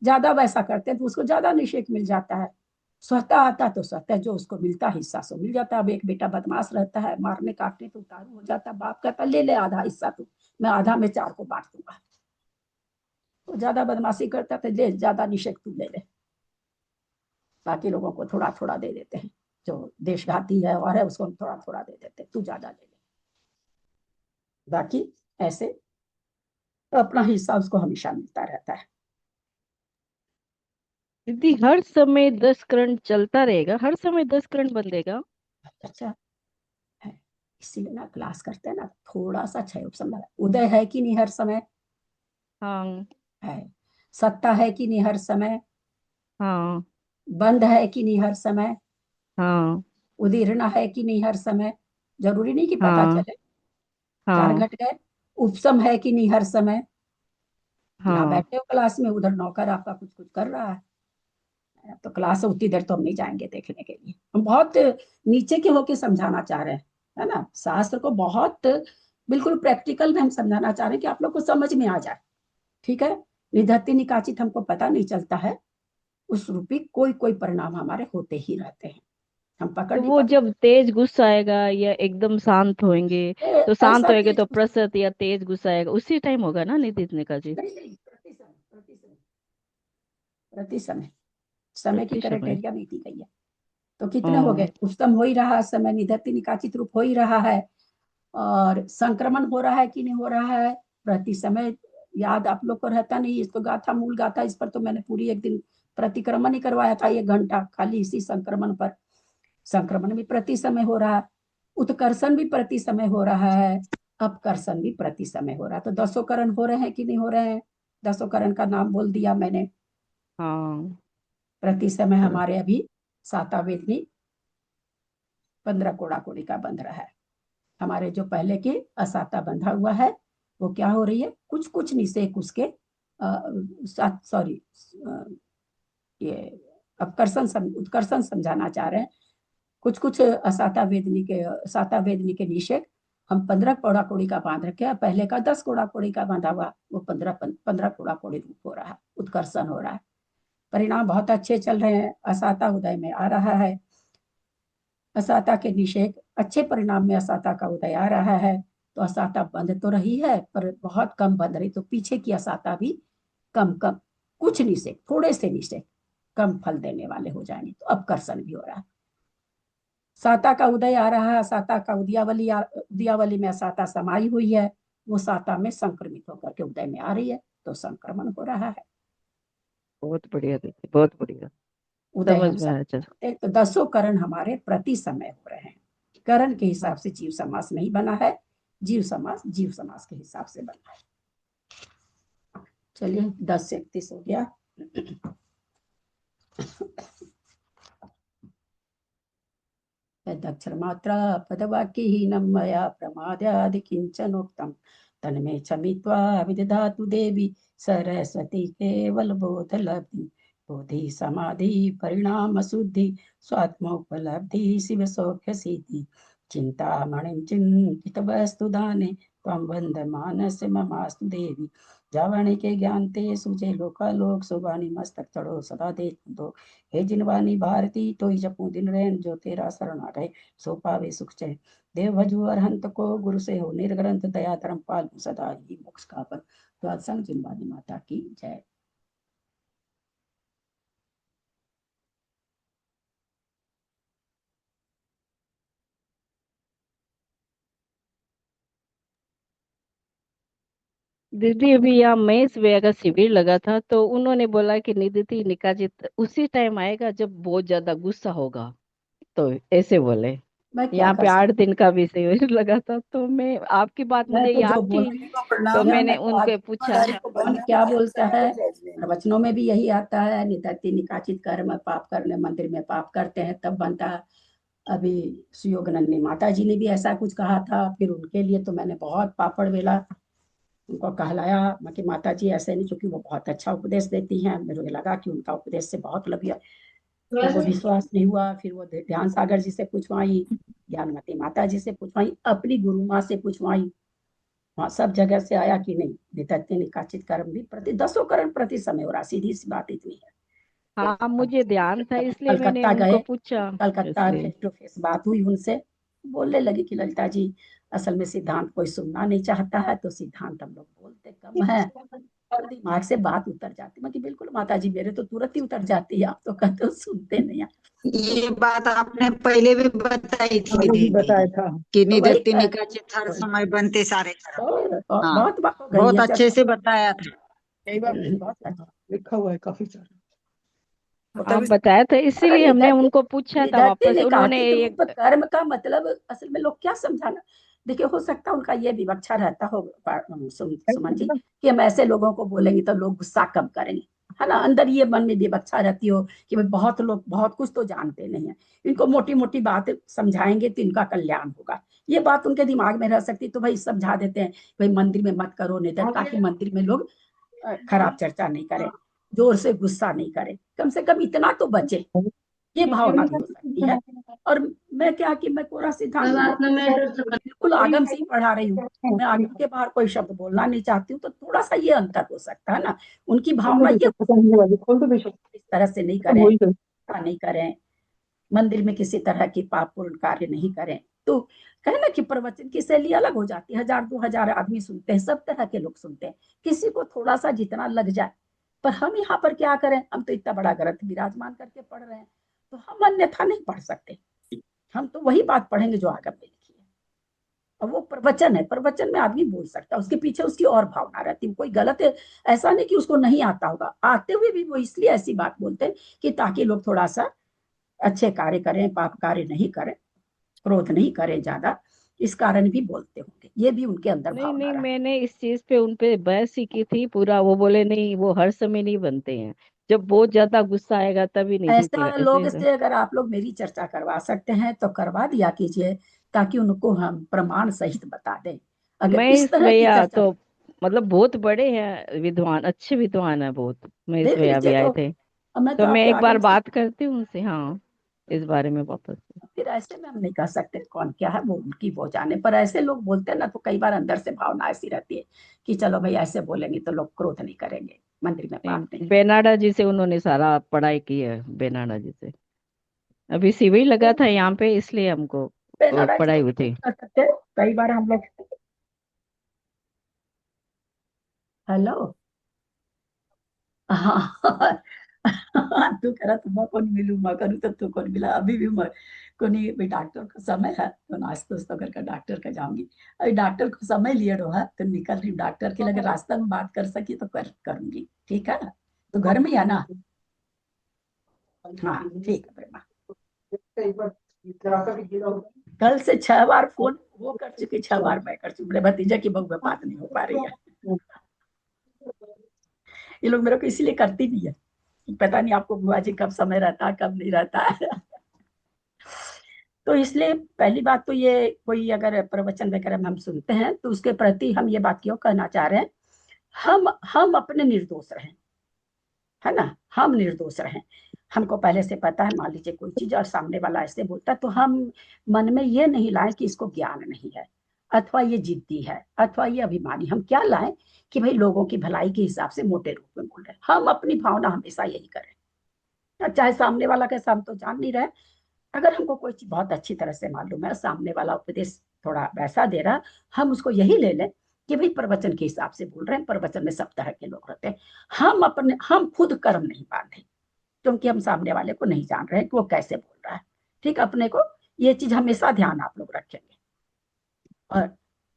ज्यादा वैसा करते हैं तो उसको ज्यादा निषेक मिल जाता है। स्वतः आता तो स्वतः जो उसको मिलता हिस्सा सो मिल जाता है। अब एक बेटा बदमाश रहता है, मारने काटने तो उतारू हो जाता है, बाप कहता ले ले आधा हिस्सा तू, मैं आधा में 4 को बांट दूंगा। तो ज्यादा बदमाशी करता तो ले, ज्यादा निषेक तू ले ले, बाकी लोगों को थोड़ा थोड़ा दे देते हैं। जो देशघाती है और है उसको थोड़ा थोड़ा दे देते हैं, तू ज्यादा ले ले, बाकी ऐसे तो अपना हिस्सा उसको हमेशा मिलता रहता है। दीदी हर समय 10 करंट चलता रहेगा, हर समय 10 करंट बंधेगा? अच्छा है, इसीलिए ना क्लास करते हैं ना, थोड़ा सा क्षय उपशम लगा। उदय है कि नहीं हर समय? हाँ है। सत्ता है कि नहीं हर समय? हाँ बंध है कि नहीं हर समय? हाँ उदीर्णा है कि नहीं हर समय? जरूरी नहीं कि पता हाँ चले, 4 हाँ घट गए। उपशम है कि नहीं हर समय? यहाँ हाँ बैठे हो क्लास में, उधर नौकर आपका कुछ कुछ कर रहा है, तो क्लास उतनी देर तो हम नहीं जाएंगे देखने के लिए। हम बहुत नीचे के होके समझाना चाह रहे हैं, है ना, शास्त्र को बहुत बिल्कुल प्रैक्टिकल में हम समझाना चाह रहे हैं कि आप लोग को समझ में आ जाए। ठीक है, निधत्ति निकाचित हमको पता नहीं चलता है, उस रूपी कोई कोई परिणाम हमारे होते ही रहते हैं, हम पकड़ तो नहीं वो पाते। जब तेज गुस्सा आएगा या एकदम शांत होंगे, तो शांत ऐसा होएंगे तेज तो प्रसन्न, या तेज गुस्सा आएगा उसी टाइम होगा ना निधि निकाचित? नहीं नहीं, प्रति समय, प्रति समय, प्रति समय, समय की प्रति समय। क्राइटेरिया बीती गई है। तो कितने हो हाँ गए, उच्चतम हो ही रहा है समय, निधत्ति निकाचित रूप हो ही रहा है, और संक्रमण हो रहा है कि नहीं हो रहा है प्रति समय। याद आप लोग को रहता नहीं, इसको गाथा मूल गाथा, इस पर तो मैंने पूरी एक दिन प्रतिक्रमण ही करवाया था, 1 घंटा खाली इसी संक्रमण पर। संक्रमण भी प्रति समय हो रहा है, उत्कर्षण भी प्रति समय हो रहा है, अपकर्षण भी प्रति समय हो रहा है। तो 10 करण हो रहे हैं कि नहीं हो रहे हैं? 10 करण का नाम बोल दिया मैंने। हाँ। प्रति समय हमारे अभी साता वेदनी 15 कोड़ा कोड़ी का बंध रहा है। हमारे जो पहले के असाता बंधा हुआ है वो क्या हो रही है, कुछ कुछ निषेक उसके सॉरी ये उत्कर्षण समझाना चाह रहे हैं। कुछ कुछ असाता वेदनी के, साता वेदनी के निषेक हम 15 कोड़ा कोड़ी का बांध रखे हैं। पहले का 10 कोड़ा कोड़ी का बांधा हुआ वो 15 कोड़ा कोड़ी रूप हो रहा है, उत्कर्षण हो रहा है। परिणाम बहुत अच्छे चल रहे हैं, असाता उदय में आ रहा है, असाता के निषेक अच्छे परिणाम में असाता का उदय आ रहा है। तो असाता बंध तो रही है पर बहुत कम बंध रही, तो पीछे की असाता भी कम कम, कुछ निषेक, थोड़े से निषेक कम फल देने वाले हो जाएंगे, तो अपकर्षण भी हो रहा है। साता का उदय आ रहा है, साता का उदयावली में असाता समाई हुई है, वो साता में संक्रमित होकर के उदय में आ रही है, तो संक्रमण हो रहा है। बहुत बढ़िया दीदी, बहुत बढ़िया, उदय समझ हम में आया। चल, तो 10 करण हमारे प्रति समय हो रहे हैं। करण के हिसाब से जीव समास नहीं बना है, जीव समास के हिसाब से बना है। चलिए 10 से 31 हो गया। यदक्षरमात्रा पदवाक्यहीनं मया प्रमादादि किञ्चनोक्तं तन्मे क्षमित्वा विदधातु देवी सरस्वती केवलबोधलब्धि। बोधि समाधि परिणाम शुद्धि स्वात्मोपलब्धि शिव सौख्य सिद्धि। चिंतामणिं चिंतित वस्तु दाने त्वं वन्दमानस ममास्तु देवी। जावाणी के ज्ञान ते सुजे लोकालोक सुवाणी मस्तक चढ़ो सदा दे दो। हे जिनवानी भारती तो जपू दिन रैन जो तेरा शरण आ गए सो पावे सुख चैन। देव भजु अरहंत को गुरु से हो निर्ग्रंथ दया धर्म पाल सदा ही मोक्ष का पर। तो सत्संग जिनवानी माता की जय। दीदी अभी यहाँ मेष वे का शिविर लगा था, तो उन्होंने बोला कि निधि निकाचित उसी टाइम आएगा जब बहुत ज्यादा गुस्सा होगा, तो ऐसे बोले। मैं क्या यहाँ कर पे 8 सकती दिन का भी शिविर लगा था, तो मैं आपकी बात मैं मुझे तो जो याद बोल थी, रही हूँ तो प्रणाम है, मैंने मैं तो उनके आगे पूछा। महाराज को कौन क्या बोलता है, प्रवचनों में भी यही आता है, निधत्ति निकाचित कर्म पाप करने, मंदिर में पाप करते हैं तब बनता है। अभी सुयोगनंदिनी माता जी ने भी ऐसा कुछ कहा था, फिर उनके लिए तो मैंने बहुत पापड़ बेला, उनको कहलाया मैं कि माता जी ऐसे नहीं, क्योंकि वो बहुत अच्छा उपदेश देती हैं। मुझे लगा कि उनका उपदेश से बहुत लग गया, फिर वो विश्वास नहीं हुआ। फिर वो ध्यान सागर जी से पूछवाई, ज्ञानमती माता जी से पूछवाई, अपनी गुरु माँ से पूछवाई, वहां सब जगह से आया कि नहीं निधत्ति निकाचित कर्म भी प्रति 10 करण प्रति समय हो रहा। सीधी सी बात इतनी है। हाँ मुझे ध्यान था, इसलिए मैंने कलकत्ता उनको गए, पूछा। कलकत्ता इसलिए फेस टू फेस बात हुई उनसे, बोलने लगी कि ललिता जी असल में सिद्धांत कोई सुनना नहीं चाहता है, तो सिद्धांत हम लोग बोलते कम है, तो दिमाग से बात उतर जाती। मैं कि बिल्कुल माता जी मेरे तो तुरंत ही उतर जाती है, आप तो कहते हो सुनते नहीं हैं। ये बात आपने पहले भी बताई थी हमने भी दीदी बताया था। कि तो वही निधत्ति निकाचित हर समय बनते सारे कर्म। हाँ, बहुत बात हो गई बहुत है, अच्छे से बताया था। कई बार बहुत अच्छा। लिखा हुआ है काफी सारा। आप बताया था, इसीलिए हमने उनको पूछा था निधत्ति वापस। उन्होंने निकाचित एक रूप कर्म का मतलब असल में लोग क्या समझाना, देखिए हो सकता है उनका ये विवक्षा रहता हो सुमन जी कि हम ऐसे लोगों को बोलेंगे तो लोग गुस्सा कम करेंगे, है ना। अंदर ये मन में विवक्षा रहती हो कि भाई बहुत लोग बहुत कुछ तो जानते नहीं है, इनको मोटी मोटी बात समझाएंगे तो इनका कल्याण होगा, ये बात उनके दिमाग में रह सकती। तो भाई समझा देते हैं भाई मंदिर में मत करो निधन, ताकि मंदिर में लोग खराब चर्चा नहीं करें। जोर से गुस्सा नहीं करें, कम से कम इतना तो बचे, ये भावना भी हो सकती है। और मैं क्या कि मैं पूरा सिद्धांत बिल्कुल आगम से ही पढ़ा रही हूँ, मैं आगम के बाहर कोई शब्द बोलना नहीं चाहती हूँ, तो थोड़ा सा ये अंतर हो सकता है ना। उनकी भावना ये इस तरह से नहीं करें, ऐसा नहीं करें, मंदिर में किसी तरह की पापपूर्ण कार्य नहीं करें। तो कहे ना कि प्रवचन की शैली अलग हो जाती है, 1000-2000 आदमी सुनते हैं, सब तरह के लोग सुनते हैं, किसी को थोड़ा सा जितना लग जाए। पर हम यहाँ पर क्या करें, हम तो इतना बड़ा ग्रंथ विराजमान करके पढ़ रहे हैं, तो हम अन्यथा नहीं पढ़ सकते, हम तो वही बात पढ़ेंगे जो आगम में लिखी है। और वो प्रवचन है, प्रवचन में आदमी बोल सकता है, उसके पीछे उसकी और भावना रहती है, कोई गलत है ऐसा नहीं कि उसको नहीं आता होगा, आते हुए भी वो इसलिए ऐसी बात बोलते हैं कि ताकि लोग थोड़ा सा अच्छे कार्य करें, पाप कार्य नहीं करें, क्रोध नहीं करें ज्यादा, इस कारण भी बोलते होंगे, ये भी उनके अंदर नहीं भावना नहीं, रहती मैंने इस चीज पे उनपे बहस ही की थी पूरा। वो बोले नहीं, वो हर समय नहीं बनते हैं, जब बहुत ज्यादा गुस्सा आएगा तभी है। निधि ऐसा लोग से अगर आप लोग मेरी चर्चा करवा सकते हैं तो करवा दिया कीजिए, ताकि उनको हम प्रमाण सहित बता दें। अगर इस महेश तरह की भैया चर्चा तो मतलब बहुत बड़े हैं विद्वान, अच्छे विद्वान है बहुत। महेश देख भैया भी लीजिए, आए तो थे, मैं तो तो मैं आपके एक बार आगम से, बात करती हूँ उनसे, हाँ, इस बारे में वापस से। फिर ऐसे में हम नहीं कह सकते कौन क्या है, वो उनकी वो जाने। पर ऐसे लोग बोलते हैं ना, तो कई बार अंदर से भावना ऐसी रहती है कि चलो भाई ऐसे बोलेंगे तो लोग क्रोध नहीं करेंगे, मंदिर में पाप नहीं। बेनाडा जी से उन्होंने सारा पढ़ाई की है, बेनाडा जी से अभी शिविर लगा था यहाँ पे, इसलिए हमको लड़ाई पढ़ाई तो हुई थी। कर सकते हैं, कई बार हम लोग। हेलो, हाँ तू करा तुम कौन मिलू, मैं करूँ तो तू कौन मिला, अभी भी मैं कोनी भी डॉक्टर का समय है तो नाश्ता वास्ता करके डॉक्टर का जाऊंगी। अभी डॉक्टर को समय लिए रहा तो निकल रही हूँ, डॉक्टर के लगे रास्ता में बात कर सकी तो करूंगी, ठीक है ना। तो घर में ही है ना, हाँ ठीक है प्रेमा। कल से 6 बार फोन वो कर चुकी, 6 बार मैं कर चुकी, मेरे भतीजा की बहू में बात नहीं हो पा रही है। ये लोग मेरे को इसीलिए करती भी है, पता नहीं आपको बुआ जी कब समय रहता है कब नहीं रहता है। तो इसलिए पहली बात तो ये, कोई अगर प्रवचन वगैरह में हम सुनते हैं तो उसके प्रति हम ये बात क्यों कहना चाह रहे हैं, हम अपने निर्दोष रहें, है ना, हम निर्दोष रहें। हमको पहले से पता है, मान लीजिए कोई चीज और सामने वाला ऐसे बोलता है, तो हम मन में ये नहीं लाएं कि इसको ज्ञान नहीं है, अथवा ये जिद्दी है, अथवा ये अभिमानी। हम क्या लाएं कि भाई लोगों की भलाई के हिसाब से मोटे रूप में बोल रहे हैं। हम अपनी भावना हमेशा यही करें, चाहे सामने वाला कैसा हम तो जान नहीं रहे। अगर हमको कोई चीज बहुत अच्छी तरह से मालूम है, सामने वाला उपदेश थोड़ा वैसा दे रहा, हम उसको यही ले लें कि भाई प्रवचन के हिसाब से बोल रहे हैं, प्रवचन में सब तरह के लोग रहते हैं। हम खुद कर्म नहीं बांधे, क्योंकि हम सामने वाले को नहीं जान रहे कि वो कैसे बोल रहा है। ठीक, अपने को ये चीज हमेशा ध्यान आप लोग रखेंगे। और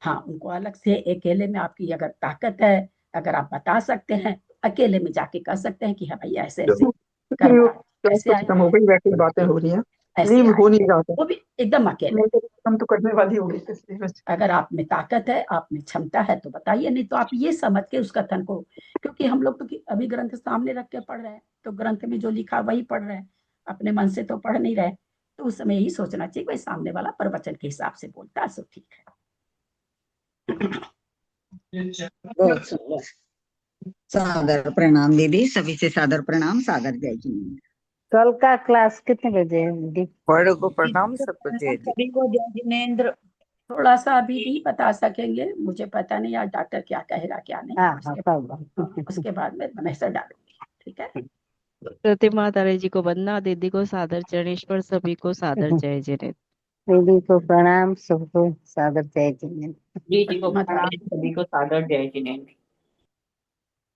हाँ, उनको अलग से अकेले में आपकी अगर ताकत है, अगर आप बता सकते हैं, अकेले में जाके कह सकते हैं कि हाँ भैया ऐसे ऐसे कर्म ऐसे आए, हो गई, वैसे बातें हो रही हैं, ऐसे लीव हो आए, नहीं रहा था, वो भी एकदम अकेले। हम तो करने वाली होगी इसलिए बस। अगर आप में ताकत है, आप में क्षमता है तो बताइए, नहीं तो आप ये समझ के उस कथन को, क्योंकि हम लोग तो अभी ग्रंथ सामने रख के पढ़ रहे हैं, तो ग्रंथ में जो लिखा वही पढ़ रहे हैं, अपने मन से तो पढ़ नहीं रहे। तो उस समय यही सोचना चाहिए भाई सामने वाला प्रवचन के हिसाब से बोलता है, सो ठीक है। बहुत सुंदर। सादर प्रणाम दीदी, सभी से सादर प्रणाम, सादर जय जिनेन्द्र। कल का क्लास कितने बजे है दीदी? बड़े को प्रणाम, सबको जय जी। सभी को जय जिनेन्द्र। थोड़ा सा अभी नहीं बता सकेंगे, मुझे पता नहीं आज डॉक्टर क्या कहेगा क्या नहीं, उसके बाद में मैसेज डालूंगी, ठीक है। प्रतिमा तारे जी को वंदना, दीदी को सादर चरणेश्वर, सभी को सादर जय जिनेन्द्र। दीदी को प्रणाम, सबको सादर जय जिनेन्द्र। जी जी को प्रणाम, सभी को सादर जय जिनेन्द्र।